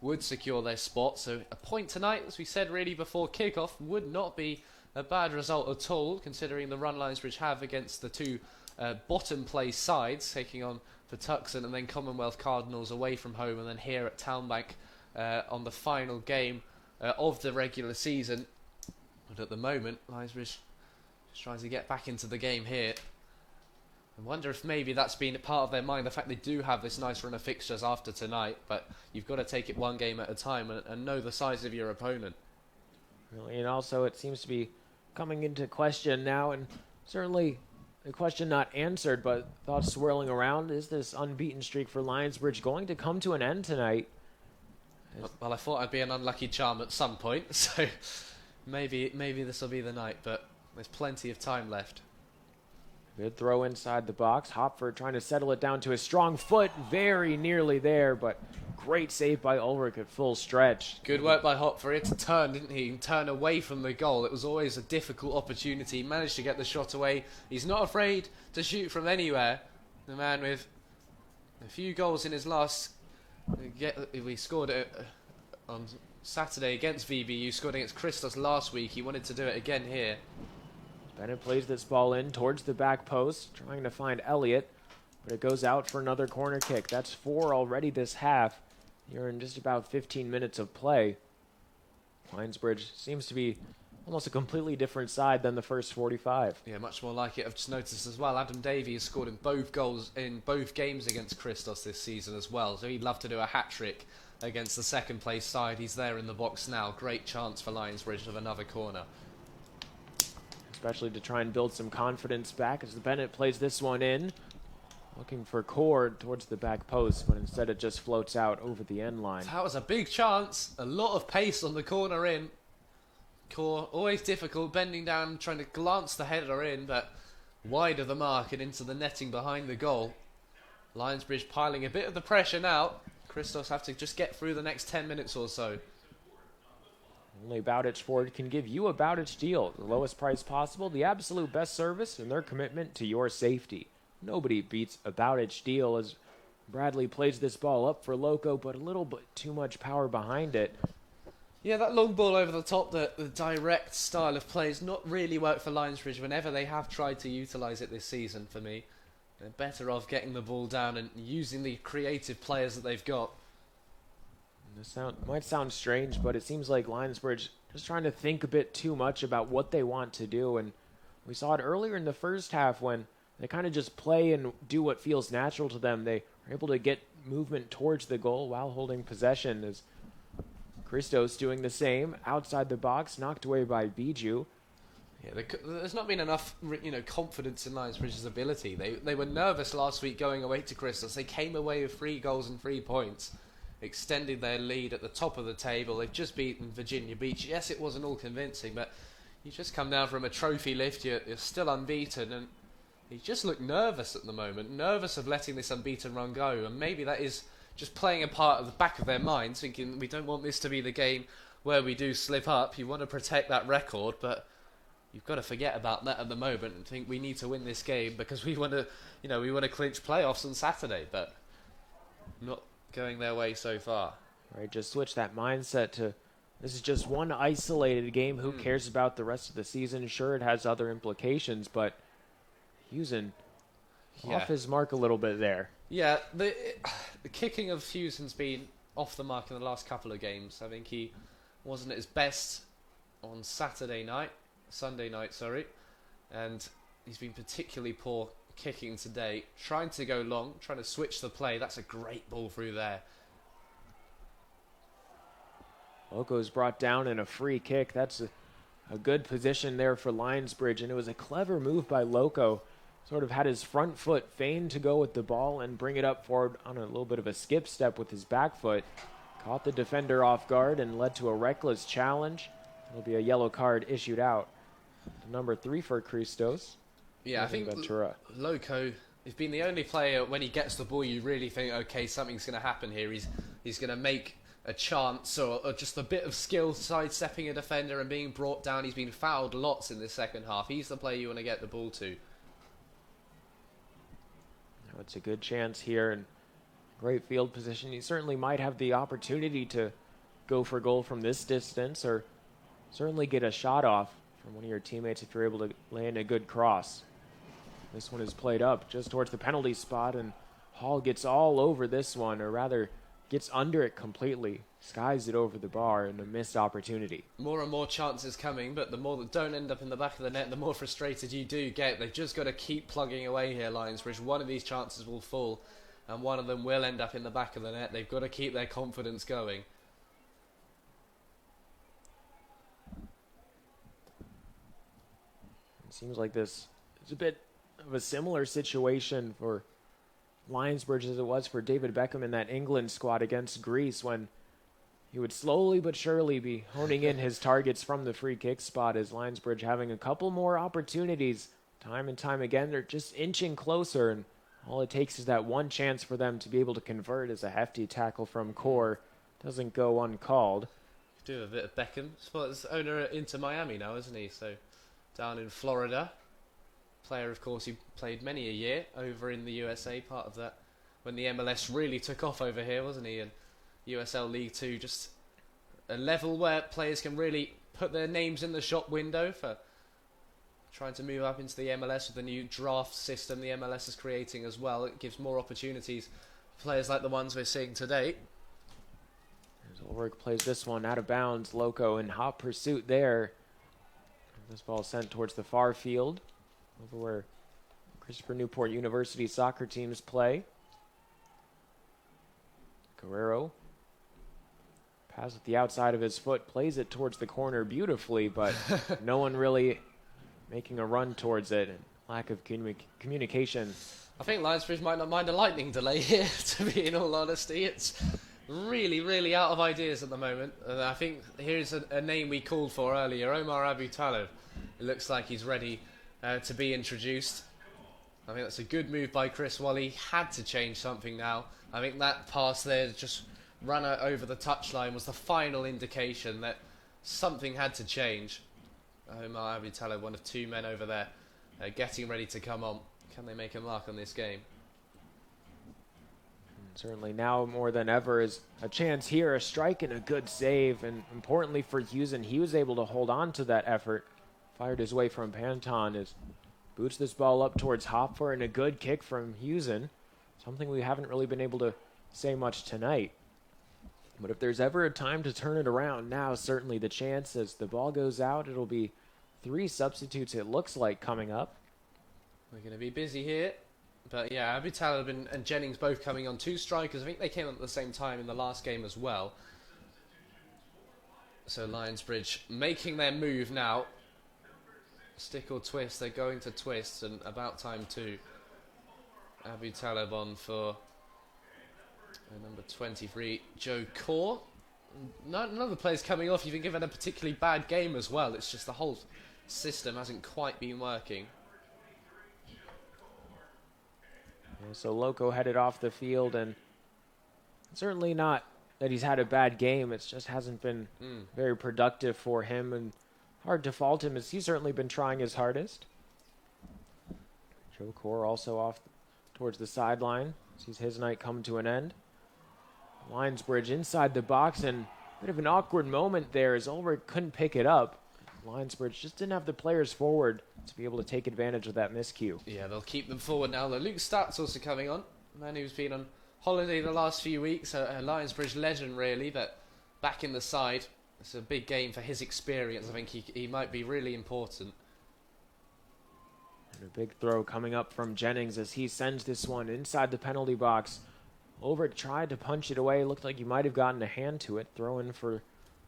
would secure their spot. So a point tonight, as we said really before kickoff, would not be a bad result at all, considering the run Lionsbridge have against the two bottom place sides, taking on the Tucson and then Commonwealth Cardinals away from home, and then here at TowneBank on the final game of the regular season. But at the moment, Lionsbridge just trying to get back into the game here. I wonder if maybe that's been a part of their mind, the fact they do have this nice run of fixtures after tonight, but you've got to take it one game at a time and know the size of your opponent. Really, and also it seems to be coming into question now, and certainly a question not answered, but thoughts swirling around. Is this unbeaten streak for Lionsbridge going to come to an end tonight? Well, I thought I'd be an unlucky charm at some point, so maybe this will be the night, but there's plenty of time left. Good throw inside the box. Hopfer trying to settle it down to his strong foot. Very nearly there, but great save by Ulrich at full stretch. Good work by Hopfer. He had to turn, didn't he? Turn away from the goal. It was always a difficult opportunity. He managed to get the shot away. He's not afraid to shoot from anywhere. The man with a few goals in his last... We scored it on Saturday against VBU, scored against Christos last week. He wanted to do it again here. Bennett plays this ball in towards the back post, trying to find Elliott, but it goes out for another corner kick. That's 4 already this half. You're in just about 15 minutes of play. Lionsbridge seems to be almost a completely different side than the first 45. Yeah, much more like it. I've just noticed as well, Adam Davie has scored in both goals in both games against Christos this season as well, so he'd love to do a hat-trick against the second place side. He's there in the box now. Great chance for Lionsbridge of another corner. Especially to try and build some confidence back as the Bennett plays this one in. Looking for Cord towards the back post, but instead it just floats out over the end line. That was a big chance. A lot of pace on the corner in. Core, always difficult, bending down, trying to glance the header in, but wide of the mark and into the netting behind the goal. Lionsbridge piling a bit of the pressure now. Christos have to just get through the next 10 minutes or so. Only Bowditch Ford can give you a Bowditch deal. The lowest price possible, the absolute best service, and their commitment to your safety. Nobody beats a Bowditch deal as Bradley plays this ball up for Lokko, but a little bit too much power behind it. Yeah, that long ball over the top, the direct style of play has not really worked for Lionsbridge whenever they have tried to utilise it this season for me. They're better off getting the ball down and using the creative players that they've got. This might sound strange, but it seems like Lionsbridge just trying to think a bit too much about what they want to do. And we saw it earlier in the first half when they kind of just play and do what feels natural to them. They are able to get movement towards the goal while holding possession. As Christos doing the same outside the box, knocked away by Bijou. Yeah, there's not been enough, confidence in Lionsbridge's ability. They were nervous last week going away to Christos. They came away with 3 goals and 3 points, extended their lead at the top of the table. They've just beaten Virginia Beach. Yes, it wasn't all convincing, but you just come down from a trophy lift. You're still unbeaten, and you just look nervous at the moment, nervous of letting this unbeaten run go. And maybe that is just playing a part at the back of their minds, thinking we don't want this to be the game where we do slip up. You want to protect that record, but you've got to forget about that at the moment and think we need to win this game because we want to clinch playoffs on Saturday, but not going their way so far. Right, just switch that mindset to this is just one isolated game. Who cares about the rest of the season? Sure, it has other implications, but Huzen off his mark a little bit there. Yeah, the kicking of Huzen's been off the mark in the last couple of games. I think he wasn't at his best on Sunday night, and he's been particularly poor kicking today. Trying to go long, trying to switch the play. That's a great ball through there. Lokko's brought down in a free kick. That's a good position there for Lionsbridge, and it was a clever move by Lokko. Sort of had his front foot feigned to go with the ball and bring it up forward on a little bit of a skip step with his back foot. Caught the defender off guard and led to a reckless challenge. There'll be a yellow card issued out. Number 3 for Christos. Yeah, I think Lokko has been the only player, when he gets the ball, you really think, okay, something's going to happen here. He's going to make a chance or just a bit of skill sidestepping a defender and being brought down. He's been fouled lots in this second half. He's the player you want to get the ball to. It's a good chance here and great field position. You certainly might have the opportunity to go for goal from this distance or certainly get a shot off from one of your teammates if you're able to land a good cross. This one is played up just towards the penalty spot, and Hall gets all over this one, or rather gets under it completely, skies it over the bar, and a missed opportunity. More and more chances coming, but the more that don't end up in the back of the net, the more frustrated you do get. They've just got to keep plugging away here, Lionsbridge. One of these chances will fall, and one of them will end up in the back of the net. They've got to keep their confidence going. It seems like this is a bit of a similar situation for Lionsbridge as it was for David Beckham in that England squad against Greece, when he would slowly but surely be honing in his targets from the free kick spot. As Lionsbridge having a couple more opportunities time and time again. They're just inching closer, and all it takes is that one chance for them to be able to convert as a hefty tackle from Core doesn't go uncalled. Do a bit of Beckham. His owner at Inter Miami now, isn't he? So down in Florida. Player, of course, he played many a year over in the USA, part of that when the MLS really took off over here, wasn't he? And USL League 2, just a level where players can really put their names in the shop window for trying to move up into the MLS with the new draft system the MLS is creating as well. It gives more opportunities for players like the ones we're seeing today. Ulrich plays this one out of bounds. Lokko in hot pursuit there. This ball sent towards the far field, over where Christopher Newport University soccer teams play. Guerrero, pass with the outside of his foot, plays it towards the corner beautifully, but no one really making a run towards it. And lack of communication. I think Lionsbridge might not mind a lightning delay here, to be in all honesty. It's really, really out of ideas at the moment. And I think here's a name we called for earlier, Omar Aboutaleb. It looks like he's ready to be introduced. I think that's a good move by Chris Wally. Had to change something now. I think that pass there, just run over the touchline, was the final indication that something had to change. Omar Aboutaleb, one of 2 men over there, getting ready to come on. Can they make a mark on this game? Certainly now more than ever is a chance here, a strike and a good save. And importantly for Huzen, he was able to hold on to that effort. Fired his way from Panton as boots this ball up towards Hopfer, and a good kick from Huzen. Something we haven't really been able to say much tonight. But if there's ever a time to turn it around, now is certainly the chance. As the ball goes out, it'll be 3 substitutes, it looks like, coming up. We're going to be busy here. But yeah, Aboutaleb and Jennings both coming on 2 strikers. I think they came on at the same time in the last game as well. So Lionsbridge making their move now. Stick or twist, they're going to twist, and about time too. Aboutaleb on for number 23, Joe Core. None of the players coming off even given a particularly bad game as well. It's just the whole system hasn't quite been working. So Lokko headed off the field, and certainly not that he's had a bad game. It just hasn't been very productive for him, and hard to fault him as he's certainly been trying his hardest. Joe Core also off towards the sideline. Sees his night come to an end. Lionsbridge inside the box, and a bit of an awkward moment there as Ulrich couldn't pick it up. Lionsbridge just didn't have the players forward to be able to take advantage of that miscue. Yeah, they'll keep them forward now. Luke Staats also coming on. A man who's been on holiday the last few weeks. A Lionsbridge legend, really, but back in the side. It's a big game for his experience. I think he might be really important. And a big throw coming up from Jennings as he sends this one inside the penalty box. Ulrich tried to punch it away. Looked like he might have gotten a hand to it. Throw in for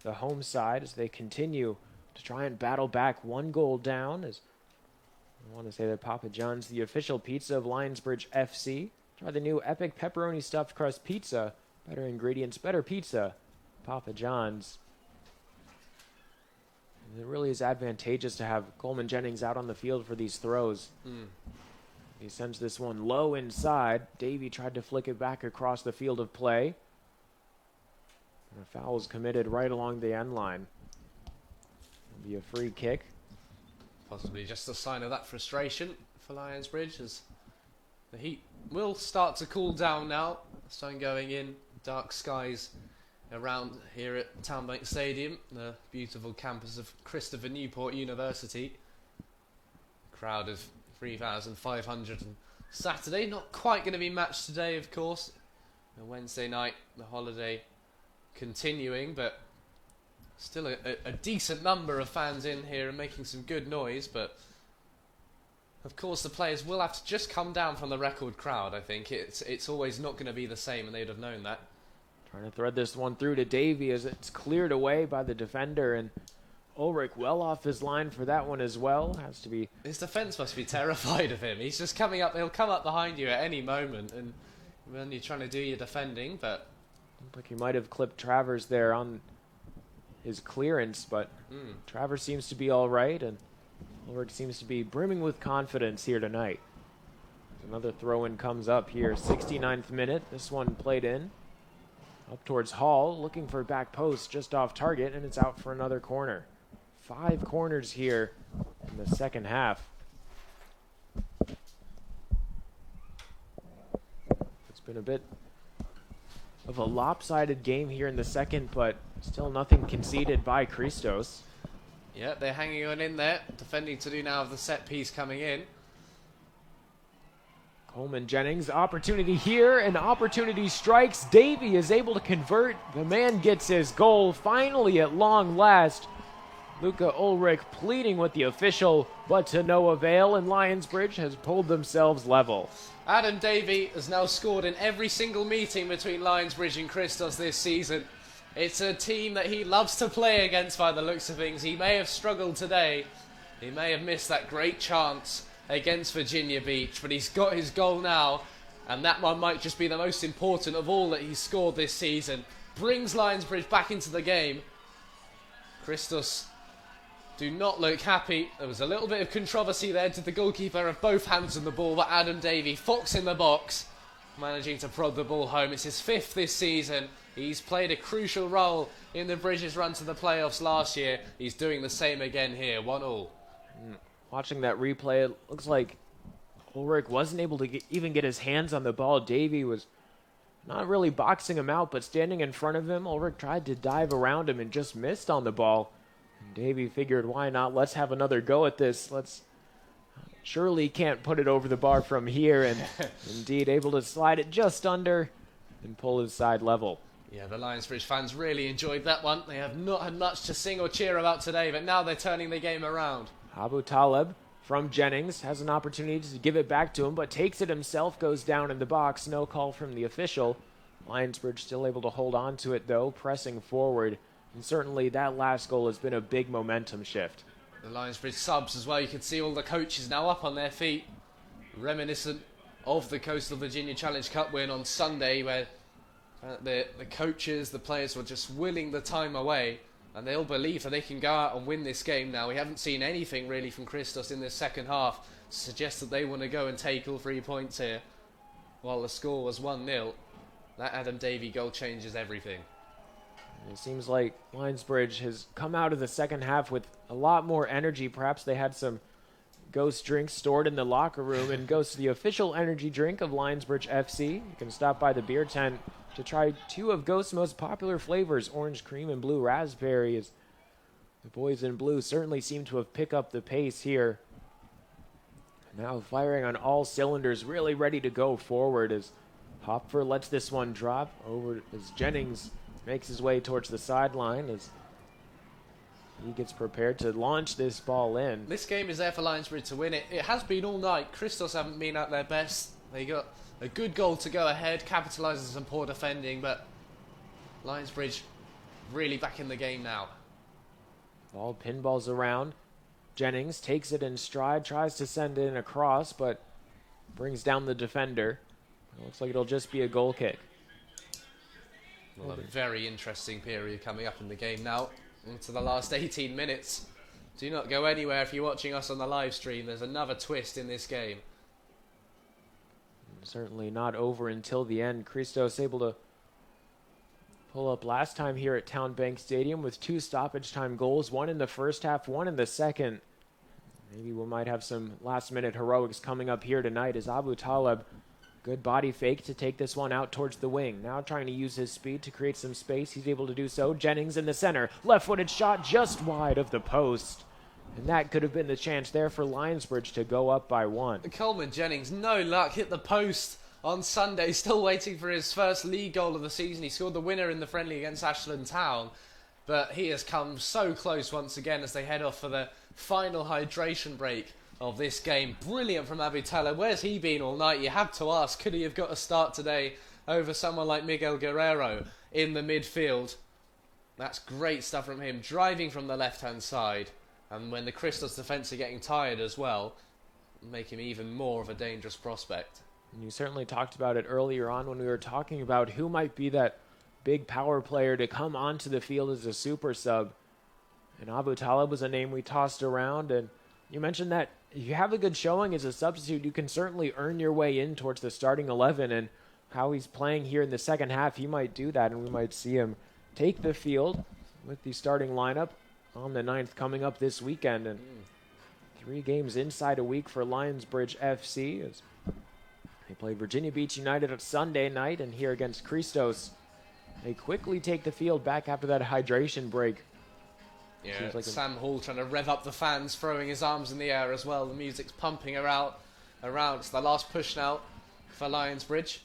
the home side as they continue to try and battle back 1 goal down. As I want to say that Papa John's, the official pizza of Lionsbridge FC. Try the new epic pepperoni stuffed crust pizza. Better ingredients, better pizza. Papa John's. And it really is advantageous to have Coleman Jennings out on the field for these throws. He sends this one low inside. Davie tried to flick it back across the field of play. And a foul is committed right along the end line. It'll be a free kick. Possibly just a sign of that frustration for Lionsbridge as the heat will start to cool down now. Sun going in, dark skies around here at TowneBank Stadium, the beautiful campus of Christopher Newport University. Crowd of 3,500 on Saturday. Not quite going to be matched today, of course. The Wednesday night, the holiday continuing, but still a decent number of fans in here and making some good noise. But of course the players will have to just come down from the record crowd. I think it's always not going to be the same, and they'd have known that. Trying to thread this one through to Davie as it's cleared away by the defender, and Ulrich well off his line for that one as well. Has to be. His defence must be terrified of him. He's just coming up. He'll come up behind you at any moment, and when you're trying to do your defending, but looked like he might have clipped Travers there on his clearance, but Travers seems to be all right, and Ulrich seems to be brimming with confidence here tonight. Another throw-in comes up here, 69th minute. This one played in. Up towards Hall, looking for back post just off target, and it's out for another corner. 5 corners here in the second half. It's been a bit of a lopsided game here in the second, but still nothing conceded by Christos. Yeah, they're hanging on in there. Defending to do now with the set piece coming in. Coleman Jennings, opportunity here, and opportunity strikes. Davie is able to convert. The man gets his goal finally at long last. Luca Ulrich pleading with the official, but to no avail, and Lionsbridge has pulled themselves level. Adam Davie has now scored in every single meeting between Lionsbridge and Christos this season. It's a team that he loves to play against by the looks of things. He may have struggled today. He may have missed that great chance against Virginia Beach, but he's got his goal now, and that one might just be the most important of all that he's scored this season. Brings Lionsbridge back into the game. Christos do not look happy. There was a little bit of controversy there. Did the goalkeeper have both hands on the ball? But Adam Davie, fox in the box, managing to prod the ball home. It's his 5th this season. He's played a crucial role in the Bridges' run to the playoffs last year. He's doing the same again here, 1-1. Watching that replay, it looks like Ulrich wasn't able to even get his hands on the ball. Davie was not really boxing him out, but standing in front of him. Ulrich tried to dive around him and just missed on the ball. And Davie figured, why not? Let's have another go at this. Surely can't put it over the bar from here, and indeed able to slide it just under and pull his side level. Yeah, the Lionsbridge fans really enjoyed that one. They have not had much to sing or cheer about today, but now they're turning the game around. Aboutaleb from Jennings has an opportunity to give it back to him, but takes it himself, goes down in the box. No call from the official. Lionsbridge still able to hold on to it, though, pressing forward. And certainly that last goal has been a big momentum shift. The Lionsbridge subs as well. You can see all the coaches now up on their feet, reminiscent of the Coastal Virginia Challenge Cup win on Sunday, where the coaches, the players were just willing the time away, and they all believe that they can go out and win this game now. We haven't seen anything really from Christos in this second half to suggest that they want to go and take all 3 points here, while the score was 1-0. That Adam Davie goal changes everything. It seems like Lionsbridge has come out of the second half with a lot more energy. Perhaps they had some Ghost drinks stored in the locker room, and goes to the official energy drink of Lionsbridge FC. You can stop by the beer tent to try 2 of Ghost's most popular flavors, orange cream and blue raspberry. As the boys in blue certainly seem to have picked up the pace here. Now firing on all cylinders, really ready to go forward as Hopfer lets this one drop over as Jennings makes his way towards the sideline as he gets prepared to launch this ball in. This game is there for Lionsbridge to win it. It has been all night. Christos haven't been at their best. They got a good goal to go ahead, capitalising some poor defending, but Lionsbridge really back in the game now. Ball pinballs around. Jennings takes it in stride, tries to send it in across, but brings down the defender. It looks like it'll just be a goal kick. Well, a very interesting period coming up in the game now. Into the last 18 minutes. Do not go anywhere if you're watching us on the live stream. There's another twist in this game. Certainly not over until the end. Christos able to pull up last time here at TowneBank Stadium with 2 stoppage time goals, 1 in the first half, 1 in the second. Maybe we might have some last minute heroics coming up here tonight as Aboutaleb, good body fake to take this one out towards the wing. Now trying to use his speed to create some space. He's able to do so. Jennings in the center. Left-footed shot just wide of the post. And that could have been the chance there for Lionsbridge to go up by 1. Coleman Jennings, no luck, hit the post on Sunday. Still waiting for his first league goal of the season. He scored the winner in the friendly against Ashland Town. But he has come so close once again as they head off for the final hydration break of this game. Brilliant from Aboutaleb. Where's he been all night? You have to ask, could he have got a start today over someone like Miguel Guerrero in the midfield? That's great stuff from him, driving from the left-hand side. And when the Christos defence are getting tired as well, make him even more of a dangerous prospect. And you certainly talked about it earlier on when we were talking about who might be that big power player to come onto the field as a super sub. And Aboutaleb was a name we tossed around, and you mentioned that if you have a good showing as a substitute, you can certainly earn your way in towards the starting 11, and how he's playing here in the second half, he might do that, and we might see him take the field with the starting lineup on the 9th coming up this weekend. And 3 games inside a week for Lionsbridge FC as they play Virginia Beach United on Sunday night, and here against Christos, they quickly take the field back after that hydration break. Yeah, like Sam Hall trying to rev up the fans, throwing his arms in the air as well. The music's pumping around. It's the last push now for Lionsbridge.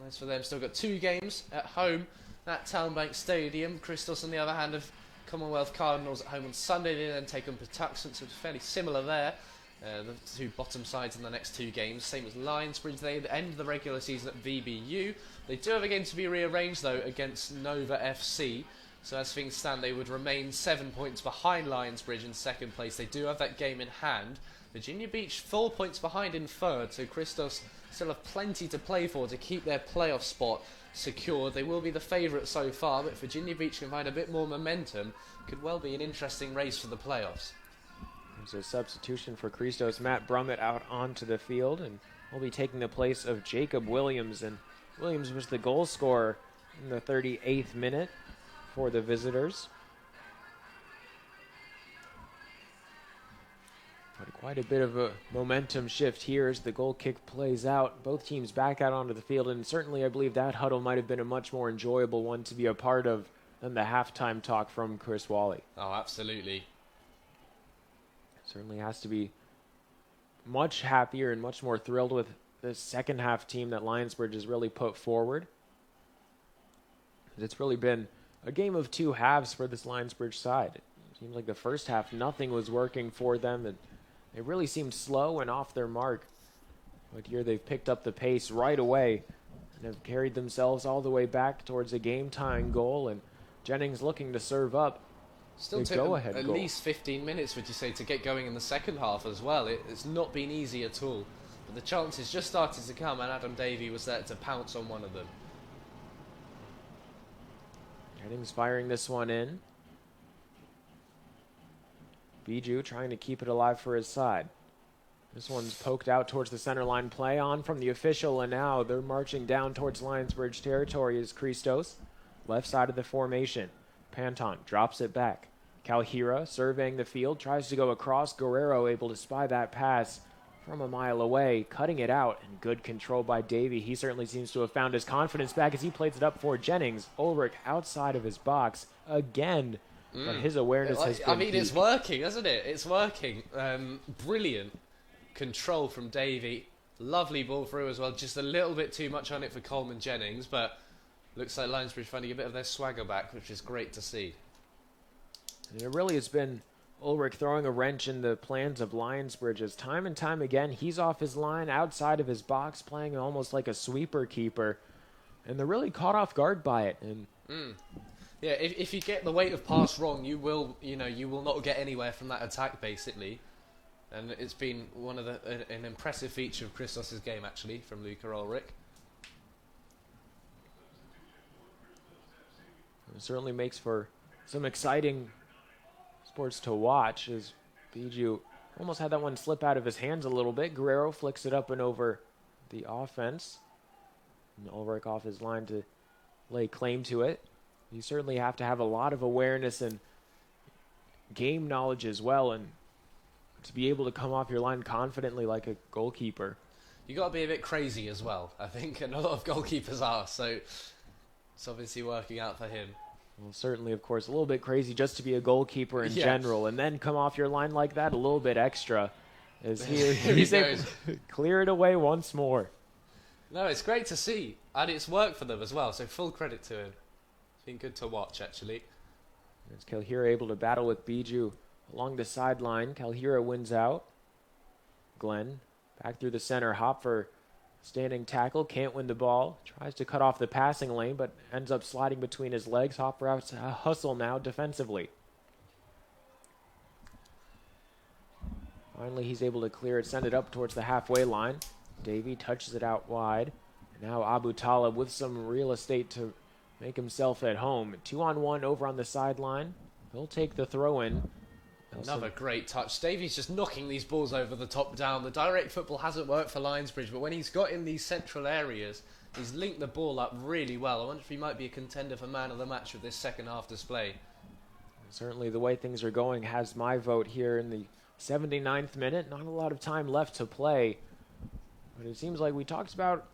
As for them, still got 2 games at home at TowneBank Stadium. Christos, on the other hand, have Commonwealth Cardinals at home on Sunday. They then take on Patuxent, so it's fairly similar there. The 2 bottom sides in the next 2 games, same as Lionsbridge. They end the regular season at VBU. They do have a game to be rearranged though against Nova FC. So as things stand, they would remain 7 points behind Lionsbridge in second place. They do have that game in hand. Virginia Beach 4 points behind in third, so Christos still have plenty to play for to keep their playoff spot secured. They will be the favourite so far, but if Virginia Beach can find a bit more momentum, could well be an interesting race for the playoffs. There's a substitution for Christos. Matt Brummett out onto the field, and will be taking the place of Jacob Williams. And Williams was the goal scorer in the 38th minute for the visitors. But quite a bit of a momentum shift here as the goal kick plays out. Both teams back out onto the field, and certainly I believe that huddle might have been a much more enjoyable one to be a part of than the halftime talk from Chris Wally. Oh, absolutely. Certainly has to be much happier and much more thrilled with the second half team that Lionsbridge has really put forward. It's really been a game of two halves for this Lionsbridge side. It seemed like the first half, nothing was working for them, and they really seemed slow and off their mark. But here they've picked up the pace right away and have carried themselves all the way back towards a game-tying goal, and Jennings looking to serve up. Still took at least 15 minutes, would you say, to get going in the second half as well. It's not been easy at all. But the chances just started to come, and Adam Davie was there to pounce on one of them. Jennings firing this one in. Bijou trying to keep it alive for his side. This one's poked out towards the center line. Play on from the official, and now they're marching down towards Lionsbridge territory as Christos. Left side of the formation. Panton drops it back. Calhira surveying the field, tries to go across. Guerrero able to spy that pass from a mile away, cutting it out, and good control by Davie. He certainly seems to have found his confidence back as he plays it up for Jennings. Ulrich outside of his box again, but his awareness has been peak. It's working, isn't it? It's working. Brilliant control from Davie. Lovely ball through as well. Just a little bit too much on it for Coleman Jennings, but looks like Lionsbridge finding a bit of their swagger back, which is great to see. And it really has been Ulrich throwing a wrench in the plans of Lionsbridge as time and time again he's off his line, outside of his box, playing almost like a sweeper keeper. And they're really caught off guard by it. And yeah, if you get the weight of pass wrong, you will not get anywhere from that attack, basically. And it's been one of an impressive feature of Christos' game, actually, from Luka Ulrich. It certainly makes for some exciting sports to watch as Bijou almost had that one slip out of his hands a little bit. Guerrero flicks it up and over the offense. And Ulrich off his line to lay claim to it. You certainly have to have a lot of awareness and game knowledge as well, and to be able to come off your line confidently like a goalkeeper. You got to be a bit crazy as well, I think, and a lot of goalkeepers are, so it's obviously working out for him. Well, certainly, of course, a little bit crazy just to be a goalkeeper in general, and then come off your line like that a little bit extra. As he's able to clear it away once more. No, it's great to see, and it's worked for them as well, so full credit to him. It's been good to watch, actually. As Calhira able to battle with Bijou along the sideline. Calhira wins out. Glenn back through the center. Hopfer standing tackle, can't win the ball. Tries to cut off the passing lane, but ends up sliding between his legs. Hopfer out to hustle now defensively. Finally, he's able to clear it, send it up towards the halfway line. Davie touches it out wide. Now Aboutaleb with some real estate to make himself at home. 2-on-1 over on the sideline. He'll take the throw in. Another great touch. Davie's just knocking these balls over the top down. The direct football hasn't worked for Lionsbridge, but when he's got in these central areas, he's linked the ball up really well. I wonder if he might be a contender for man of the match with this second half display. Certainly the way things are going has my vote here in the 79th minute. Not a lot of time left to play, but it seems like we talked about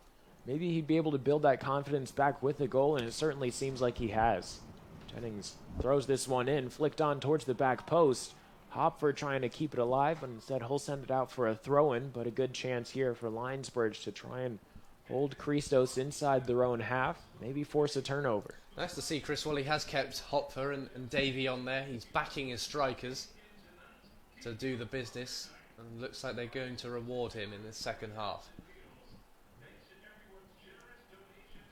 maybe he'd be able to build that confidence back with the goal, and it certainly seems like he has. Jennings throws this one in, flicked on towards the back post. Hopfer trying to keep it alive, but instead he'll send it out for a throw-in, but a good chance here for Lionsbridge to try and hold Christos inside their own half, maybe force a turnover. Nice to see Chris Wally has kept Hopfer and Davie on there. He's backing his strikers to do the business, and looks like they're going to reward him in the second half.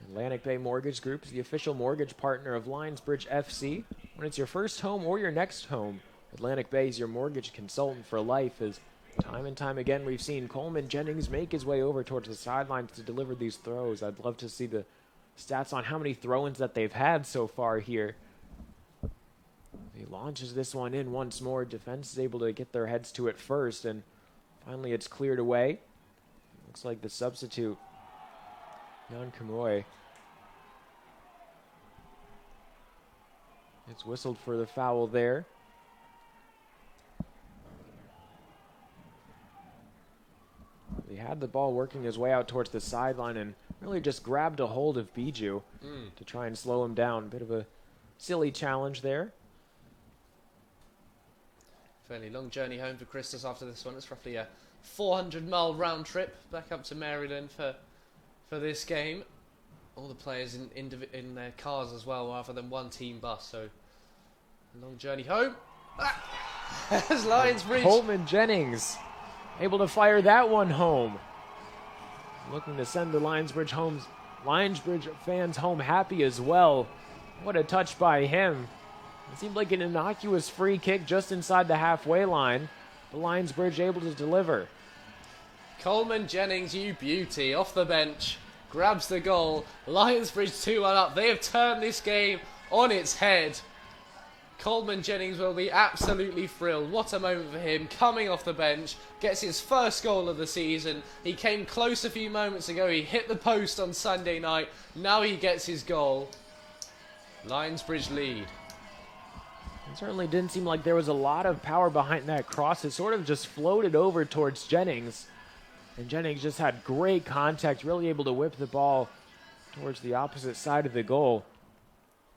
Atlantic Bay Mortgage Group is the official mortgage partner of Lionsbridge FC. When it's your first home or your next home, Atlantic Bay is your mortgage consultant for life. As time and time again we've seen Coleman Jennings make his way over towards the sidelines to deliver these throws. I'd love to see the stats on how many throw-ins that they've had so far here. He launches this one in once more. Defense is able to get their heads to it first, and finally it's cleared away. Looks like the substitute, Jan Kamoy, it's whistled for the foul there. had the ball working his way out towards the sideline and really just grabbed a hold of Bijou to try and slow him down. A bit of a silly challenge there. Fairly long journey home for Christos after this one. It's roughly a 400-mile round trip back up to Maryland for this game. All the players in their cars as well, rather than one team bus. So a long journey home. As Lionsbridge. Coleman Jennings able to fire that one home. Looking to send the Lionsbridge fans home happy as well. What a touch by him. It seemed like an innocuous free kick just inside the halfway line. The Lionsbridge able to deliver. Coleman Jennings, you beauty, off the bench, grabs the goal. Lionsbridge 2-1 up. They have turned this game on its head. Coleman Jennings will be absolutely thrilled. What a moment for him, coming off the bench, gets his first goal of the season. He came close a few moments ago. He hit the post on Sunday night. Now he gets his goal. Lionsbridge lead. It certainly didn't seem like there was a lot of power behind that cross. It sort of just floated over towards Jennings. And Jennings just had great contact, really able to whip the ball towards the opposite side of the goal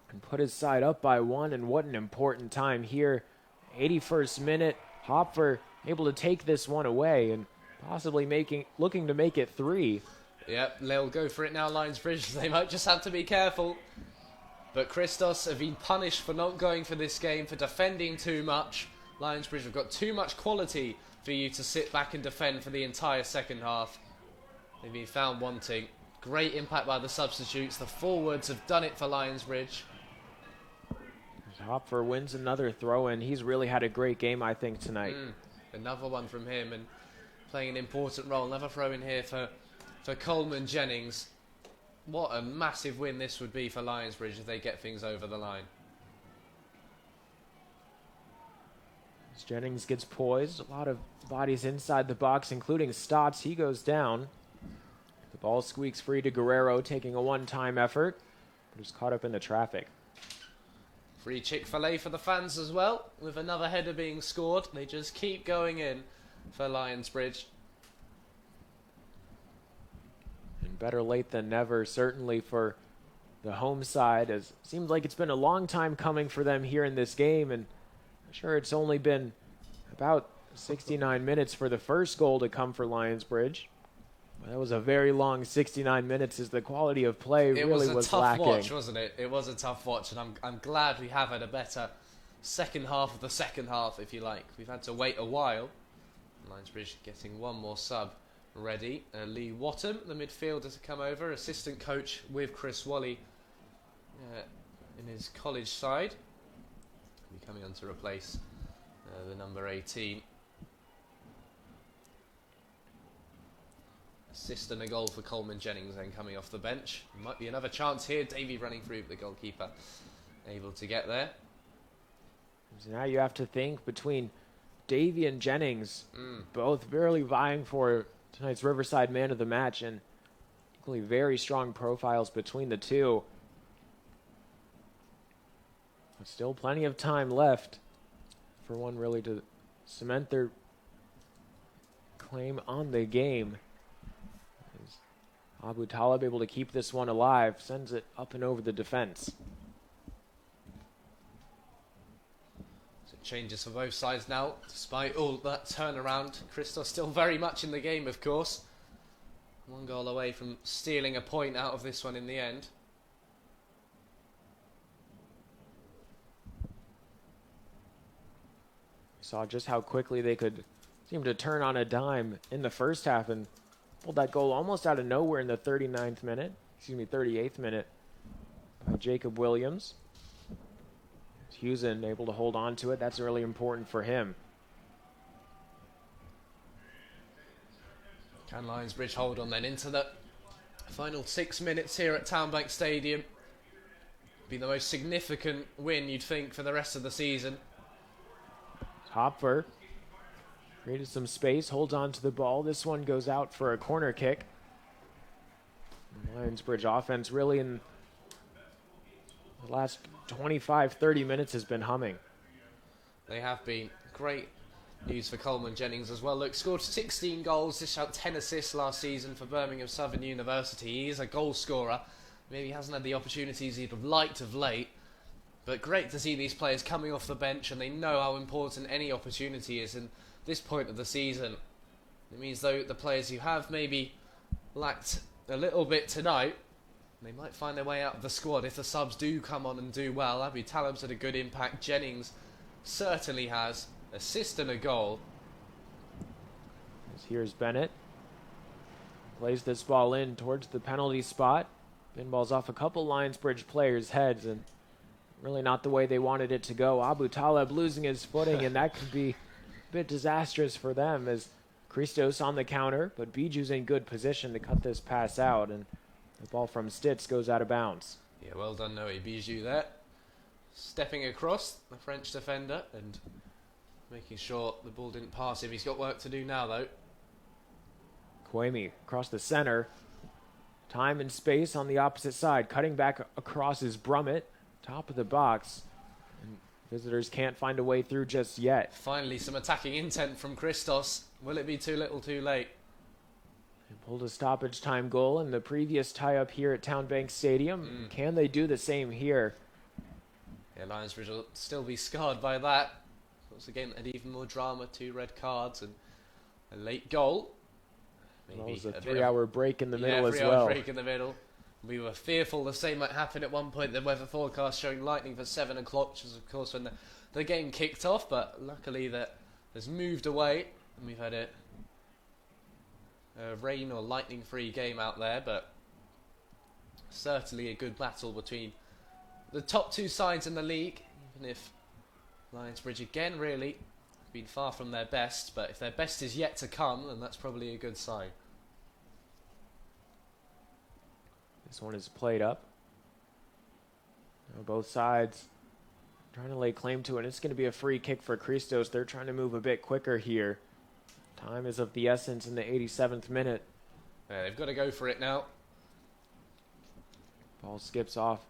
and put his side up by one. And what an important time here. 81st minute, Hopfer able to take this one away and possibly looking to make it 3. Yep, they'll go for it now, Lionsbridge. They might just have to be careful. But Christos have been punished for not going for this game, for defending too much. Lionsbridge have got too much quality for you to sit back and defend for the entire second half. They've been found wanting. Great impact by the substitutes. The forwards have done it for Lionsbridge. Hopfer wins another throw-in. He's really had a great game, I think, tonight. Another one from him and playing an important role. Another throw-in here for Coleman Jennings. What a massive win this would be for Lionsbridge if they get things over the line. As Jennings gets poised, a lot of bodies inside the box, including Staats. He goes down. The ball squeaks free to Guerrero, taking a one-time effort, but is caught up in the traffic. Free Chick-fil-A for the fans as well, with another header being scored. They just keep going in for Lionsbridge. And better late than never, certainly for the home side, as it seems like it's been a long time coming for them here in this game, and I'm sure it's only been about 69 minutes for the first goal to come for Lionsbridge. That was a very long 69 minutes as the quality of play really was lacking. It was a tough watch, wasn't it? It was a tough watch, and I'm glad we have had a better second half of the second half, if you like. We've had to wait a while. Lionsbridge getting one more sub ready. Lee Wattam, the midfielder, to come over. Assistant coach with Chris Wally in his college side. He'll be coming on to replace the number 18. Assist and a goal for Coleman Jennings then coming off the bench. Might be another chance here. Davie running through, the goalkeeper able to get there. So now you have to think between Davie and Jennings, both barely vying for tonight's Riverside man of the match, and equally very strong profiles between the two. But still plenty of time left for one really to cement their claim on the game. Aboutaleb able to keep this one alive, sends it up and over the defense. So changes for both sides now, despite all that turnaround. Christos still very much in the game, of course. One goal away from stealing a point out of this one in the end. Saw just how quickly they could seem to turn on a dime in the first half and pulled that goal almost out of nowhere in the 38th minute by Jacob Williams. Huzen able to hold on to it. That's really important for him. Can Lionsbridge hold on then into the final 6 minutes here at TowneBank Stadium? Be the most significant win, you'd think, for the rest of the season. Hopfer created some space, holds on to the ball. This one goes out for a corner kick. Lionsbridge offense really in the last 25-30 minutes has been humming. They have been. Great news for Coleman Jennings as well. Look, scored 16 goals, dished out 10 assists last season for Birmingham Southern University. He is a goal scorer. Maybe he hasn't had the opportunities he'd have liked of late, but great to see these players coming off the bench, and they know how important any opportunity is in this point of the season. It means, though, the players who have maybe lacked a little bit tonight, they might find their way out of the squad if the subs do come on and do well. Aboutaleb's had a good impact. Jennings certainly has. Assist and a goal. Here's Bennett. Plays this ball in towards the penalty spot. Pinball's off a couple Lionsbridge players' heads, and really not the way they wanted it to go. Aboutaleb losing his footing, and that could be a bit disastrous for them as Christos on the counter, but Bijou's in good position to cut this pass out, and the ball from Staats goes out of bounds. Yeah, well done, Bijou there. Stepping across the French defender and making sure the ball didn't pass him. He's got work to do now, though. Kwame across the center. Time and space on the opposite side. Cutting back across is Brummett. Top of the box. And visitors can't find a way through just yet. Finally, some attacking intent from Christos. Will it be too little too late? They pulled a stoppage time goal in the previous tie-up here at TowneBank Stadium. Can they do the same here? Yeah, Lionsbridge will still be scarred by that. It was a game that had even more drama, 2 red cards and a late goal. Maybe well, it was a 3-hour break in the middle as well. 3-hour break in the middle. We were fearful the same might happen at one point. The weather forecast showing lightning for 7 o'clock, which was of course when the game kicked off, but luckily that has moved away and we've had a rain or lightning free game out there, but certainly a good battle between the top 2 sides in the league, even if Lionsbridge again really have been far from their best, but if their best is yet to come, then that's probably a good sign. This one is played up. Now both sides trying to lay claim to it. It's going to be a free kick for Christos. They're trying to move a bit quicker here. Time is of the essence in the 87th minute. Yeah, they've got to go for it now. Ball skips off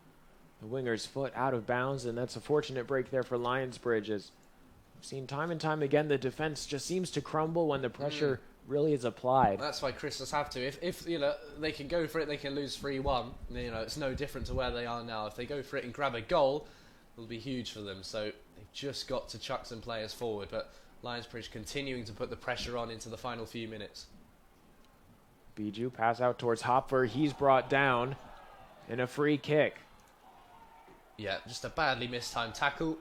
the winger's foot out of bounds, and that's a fortunate break there for Lionsbridge. As we've seen time and time again, the defense just seems to crumble when the pressure really is applied. That's why Christos have to. If you know they can go for it, they can lose 3-1. You know, it's no different to where they are now. If they go for it and grab a goal, it'll be huge for them. So they've just got to chuck some players forward. But Lionsbridge continuing to put the pressure on into the final few minutes. Bijou pass out towards Hopfer. He's brought down in a free kick. Yeah, just a badly mistimed tackle.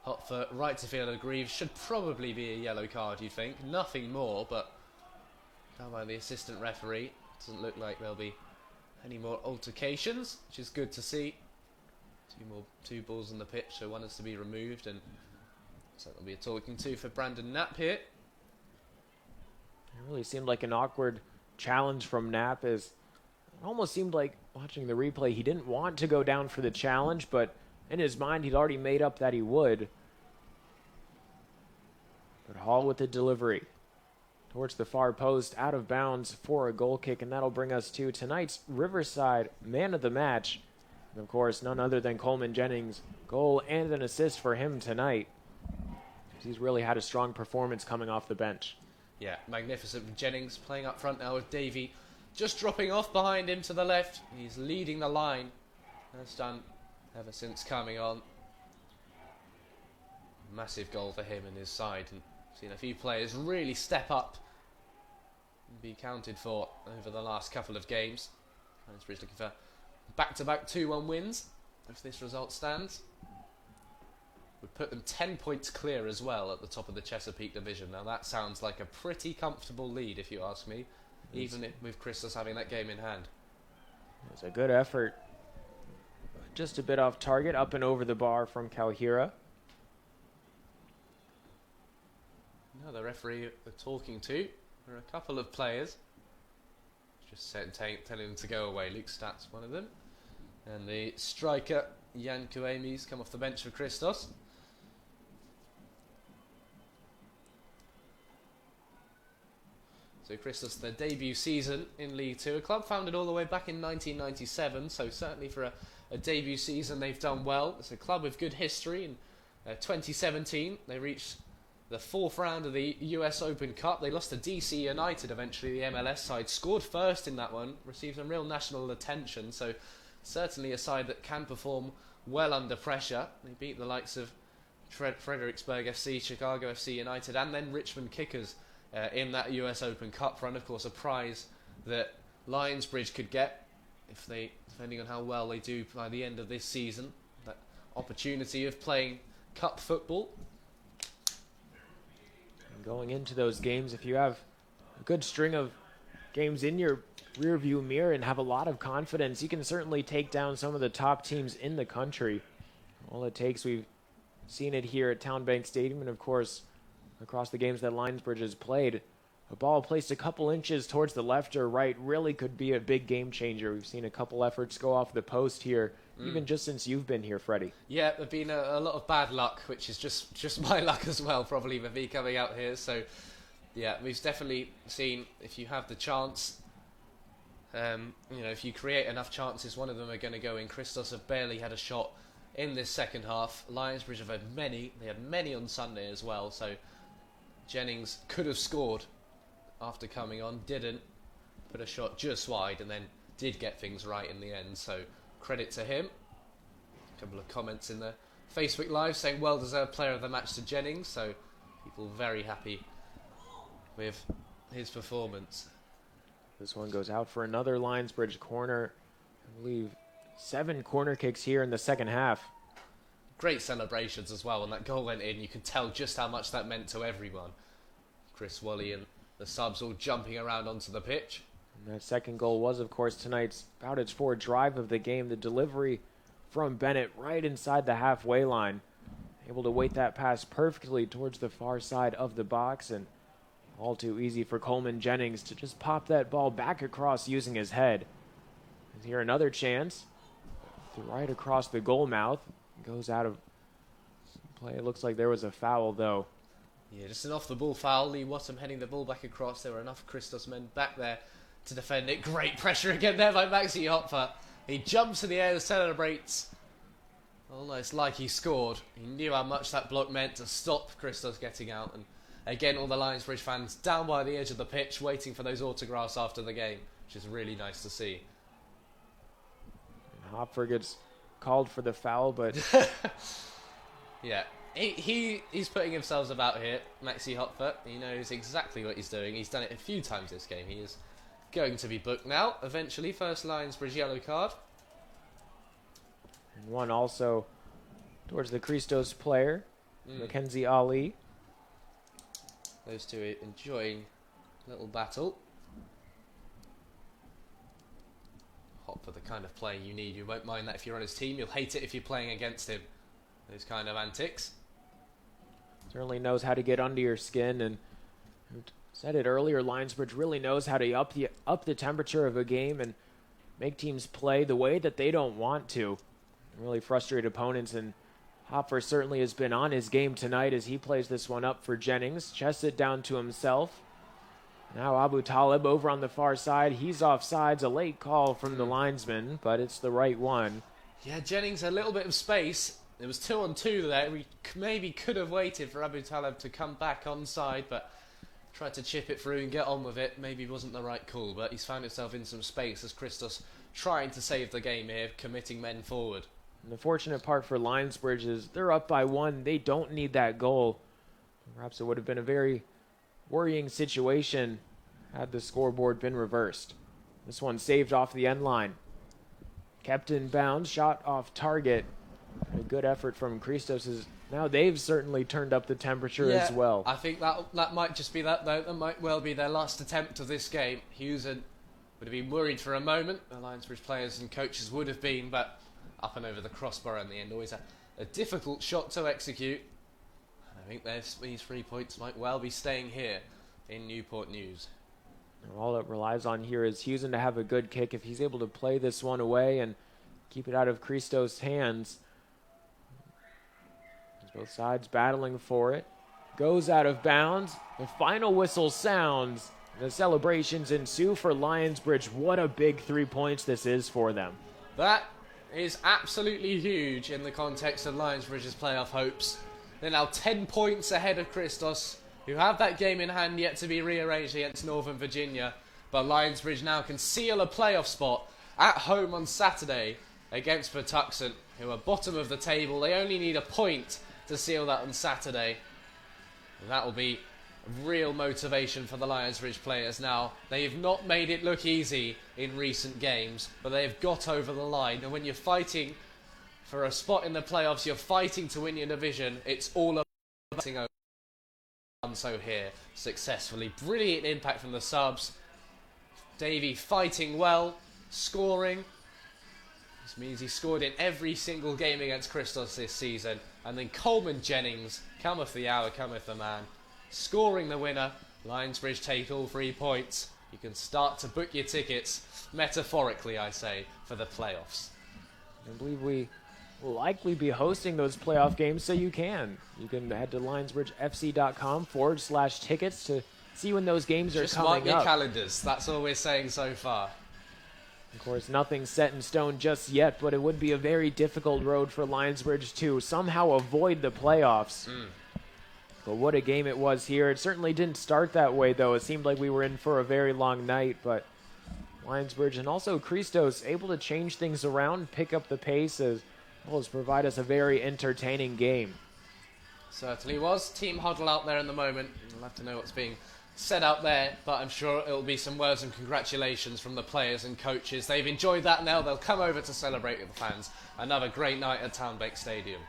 Hopfer right to field aggrieved. Should probably be a yellow card, you'd think. Nothing more, but down by the assistant referee. Doesn't look like there'll be any more altercations, which is good to see. Two balls on the pitch, so one is to be removed, and so that'll be a talking to for Brandon Knapp here. It really seemed like an awkward challenge from Knapp. As it almost seemed like, watching the replay, he didn't want to go down for the challenge, but in his mind he'd already made up that he would. But Hall with the delivery towards the far post, out of bounds for a goal kick, and that'll bring us to tonight's Riverside man of the match. And of course, none other than Coleman Jennings. Goal and an assist for him tonight. He's really had a strong performance coming off the bench. Yeah, magnificent from Jennings, playing up front now with Davie. Just dropping off behind him to the left. He's leading the line. Has done ever since coming on. Massive goal for him and his side. And seen a few players really step up and be counted for over the last couple of games. Lionsbridge looking for back-to-back 2-1 wins if this result stands. Would put them 10 points clear as well at the top of the Chesapeake division. Now that sounds like a pretty comfortable lead if you ask me, even with Christos having that game in hand. It was a good effort. Just a bit off target, up and over the bar from Calhira. Now the referee we're talking to, there are a couple of players. Just telling them to go away. Luke Staats, one of them. And the striker, Jan Kuemi's come off the bench for Christos. So Christos, their debut season in League Two, a club founded all the way back in 1997, so certainly for a debut season they've done well. It's a club with good history. In 2017 they reached the 4th round of the US Open Cup. They lost to DC United eventually, the MLS side. Scored first in that one, received some real national attention, so certainly a side that can perform well under pressure. They beat the likes of Fredericksburg FC, Chicago FC United, and then Richmond Kickers in that US Open Cup run. Of course, a prize that Lionsbridge could get if they, depending on how well they do by the end of this season, that opportunity of playing cup football. And going into those games, if you have a good string of games in your rearview mirror and have a lot of confidence, you can certainly take down some of the top teams in the country. All it takes, we've seen it here at TowneBank Stadium, and of course across the games that Lionsbridge has played. A ball placed a couple inches towards the left or right really could be a big game changer. We've seen a couple efforts go off the post here, even just since you've been here, Freddie. Yeah, there's been a lot of bad luck, which is just my luck as well, probably, with me coming out here. So, yeah, we've definitely seen, if you have the chance, if you create enough chances, one of them are going to go in. Christos have barely had a shot in this second half. Lionsbridge have had many. They had many on Sunday as well. So Jennings could have scored after coming on, didn't, put a shot just wide, and then did get things right in the end. So credit to him. A couple of comments in the Facebook Live saying well-deserved player of the match to Jennings. So people very happy with his performance. This one goes out for another Lionsbridge corner. I believe 7 corner kicks here in the second half. Great celebrations as well when that goal went in. You could tell just how much that meant to everyone. Chris Wally and the subs all jumping around onto the pitch. And that second goal was, of course, tonight's Bowditch forward drive of the game. The delivery from Bennett right inside the halfway line. Able to weight that pass perfectly towards the far side of the box, and all too easy for Coleman Jennings to just pop that ball back across using his head. And here another chance. Right across the goal mouth. Goes out of play. It looks like there was a foul, though. Yeah, just an off-the-ball foul. Wattam heading the ball back across. There were enough Christos men back there to defend it. Great pressure again there by Maxi Hopfer. He jumps in the air and celebrates. Almost like he scored. He knew how much that block meant to stop Christos getting out. And again, all the Lionsbridge fans down by the edge of the pitch waiting for those autographs after the game, which is really nice to see. And Hopfer gets called for the foul, but yeah, he's putting himself about here, Maxi Hopfer. He knows exactly what he's doing. He's done it a few times this game. He is going to be booked now, eventually. First Lionsbridge yellow card. And one also towards the Christos player, Mackenzie Ali. Those two enjoying a little battle. Hopfer, the kind of player you need. You won't mind that if you're on his team. You'll hate it if you're playing against him. Those kind of antics. Certainly knows how to get under your skin, and said it earlier, Lionsbridge really knows how to up the temperature of a game and make teams play the way that they don't want to. Really frustrate opponents, and Hopfer certainly has been on his game tonight as he plays this one up for Jennings. Chests it down to himself. Now Aboutaleb over on the far side. He's offsides. A late call from the linesman, but it's the right one. Yeah, Jennings a little bit of space. It was 2-on-2 there. We maybe could have waited for Aboutaleb to come back onside, but tried to chip it through and get on with it. Maybe wasn't the right call, but he's found himself in some space as Christos trying to save the game here, committing men forward. And the fortunate part for Lionsbridge is they're up by 1. They don't need that goal. Perhaps it would have been a very worrying situation had the scoreboard been reversed. This one saved off the end line. Kept in bounds, shot off target. A good effort from Christos. Now they've certainly turned up the temperature as well. I think that might just be that, though. That might well be their last attempt of this game. Huzen would have been worried for a moment. The Lionsbridge players and coaches would have been, but up and over the crossbar in the end. Always a difficult shot to execute. I think these 3 points might well be staying here in Newport News. All it relies on here is Huzen to have a good kick. If he's able to play this one away and keep it out of Christos' hands. Both sides battling for it. Goes out of bounds. The final whistle sounds. The celebrations ensue for Lionsbridge. What a big 3 points this is for them. That is absolutely huge in the context of Lionsbridge's playoff hopes. They're now 10 points ahead of Christos, who have that game in hand yet to be rearranged against Northern Virginia. But Lionsbridge now can seal a playoff spot at home on Saturday against Patuxent, who are bottom of the table. They only need a point to seal that on Saturday. And that will be real motivation for the Lionsbridge players now. They have not made it look easy in recent games, but they have got over the line. And when you're fighting for a spot in the playoffs, you're fighting to win your division. It's all about getting over. Done so here successfully. Brilliant impact from the subs. Davie fighting well, scoring. This means he scored in every single game against Christos this season. And then Coleman, Jennings, cometh the hour, cometh the man, scoring the winner. Lionsbridge take all 3 points. You can start to book your tickets, metaphorically I say, for the playoffs. I believe we will likely be hosting those playoff games, so you can. You can head to lionsbridgefc.com/tickets to see when those games are Just coming up. mark your calendars. That's all we're saying so far. Of course, nothing's set in stone just yet, but it would be a very difficult road for Lionsbridge to somehow avoid the playoffs. But what a game it was here. It certainly didn't start that way, though. It seemed like we were in for a very long night, but Lionsbridge and also Christos able to change things around, pick up the pace, as well as provide us a very entertaining game. Certainly was. Team huddle out there in the moment. We'll have to know what's being said out there, but I'm sure it'll be some words and congratulations from the players and coaches. They've enjoyed that now. They'll come over to celebrate with the fans. Another great night at TowneBank Stadium.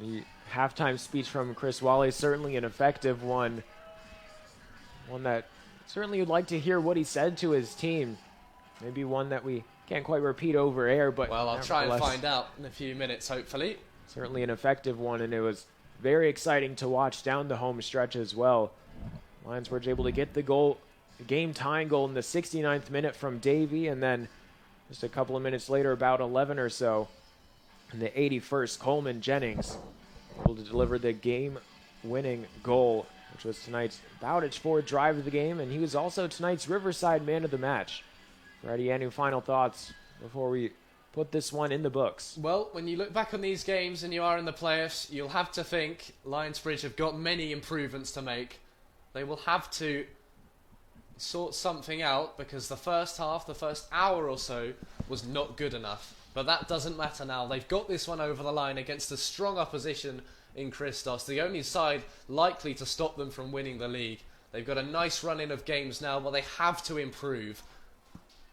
The halftime speech from Chris Wally is certainly an effective one. One that certainly you'd like to hear what he said to his team. Maybe one that we can't quite repeat over air, but well, I'll try and find out in a few minutes, hopefully. Certainly an effective one, and it was very exciting to watch down the home stretch as well. Lions were able to get the goal, the game-tying goal in the 69th minute from Davie, and then just a couple of minutes later, about 11 or so, in the 81st, Coleman Jennings able to deliver the game-winning goal, which was tonight's Aboutaleb forward drive of the game, and he was also tonight's Riverside man of the match. Freddie, any final thoughts before we put this one in the books? Well, when you look back on these games and you are in the playoffs, you'll have to think Lionsbridge have got many improvements to make. They will have to sort something out because the first half, the first hour or so, was not good enough. But that doesn't matter now. They've got this one over the line against a strong opposition in Christos, the only side likely to stop them from winning the league. They've got a nice run-in of games now, but they have to improve.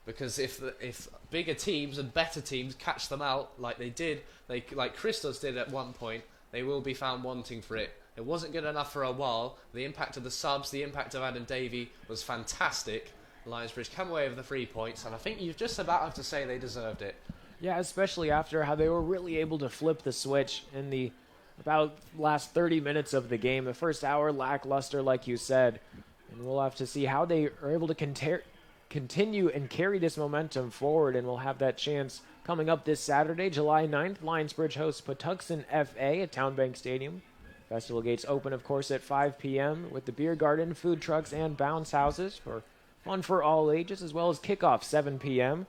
Because if bigger teams and better teams catch them out like they did, like Christos did at one point, they will be found wanting for it. It wasn't good enough for a while. The impact of the subs, the impact of Adam Davie was fantastic. Lionsbridge come away with the 3 points, and I think you just about have to say they deserved it. Yeah, especially after how they were really able to flip the switch in the about last 30 minutes of the game. The first hour lackluster, like you said, and we'll have to see how they are able to continue and carry this momentum forward, and we'll have that chance coming up this Saturday, July 9th. Lionsbridge hosts Patuxent FA at TowneBank Stadium. Festival gates open, of course, at 5 p.m. with the beer garden, food trucks, and bounce houses for fun for all ages, as well as kickoff 7 p.m.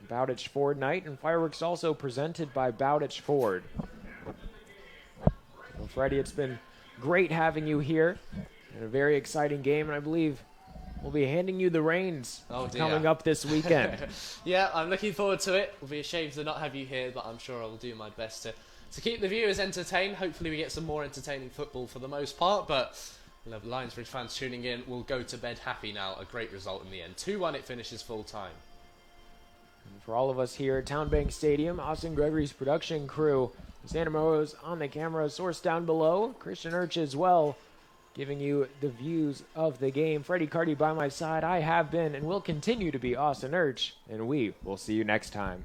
Bowditch Ford night, and fireworks also presented by Bowditch Ford. Well, Freddie, it's been great having you here, and a very exciting game, and I believe we'll be handing you the reins coming up this weekend. Yeah, I'm looking forward to it. We'll be ashamed to not have you here, but I'm sure I'll do my best to keep the viewers entertained. Hopefully we get some more entertaining football for the most part, but Lionsbridge fans tuning in will go to bed happy now. A great result in the end. 2-1 it finishes full time. And for all of us here at TowneBank Stadium, Austin Gregory's production crew, Santa Moro's on the camera, source down below, Christian Urch as well, giving you the views of the game. Freddie Carty by my side. I have been and will continue to be Austin Urch, and we will see you next time.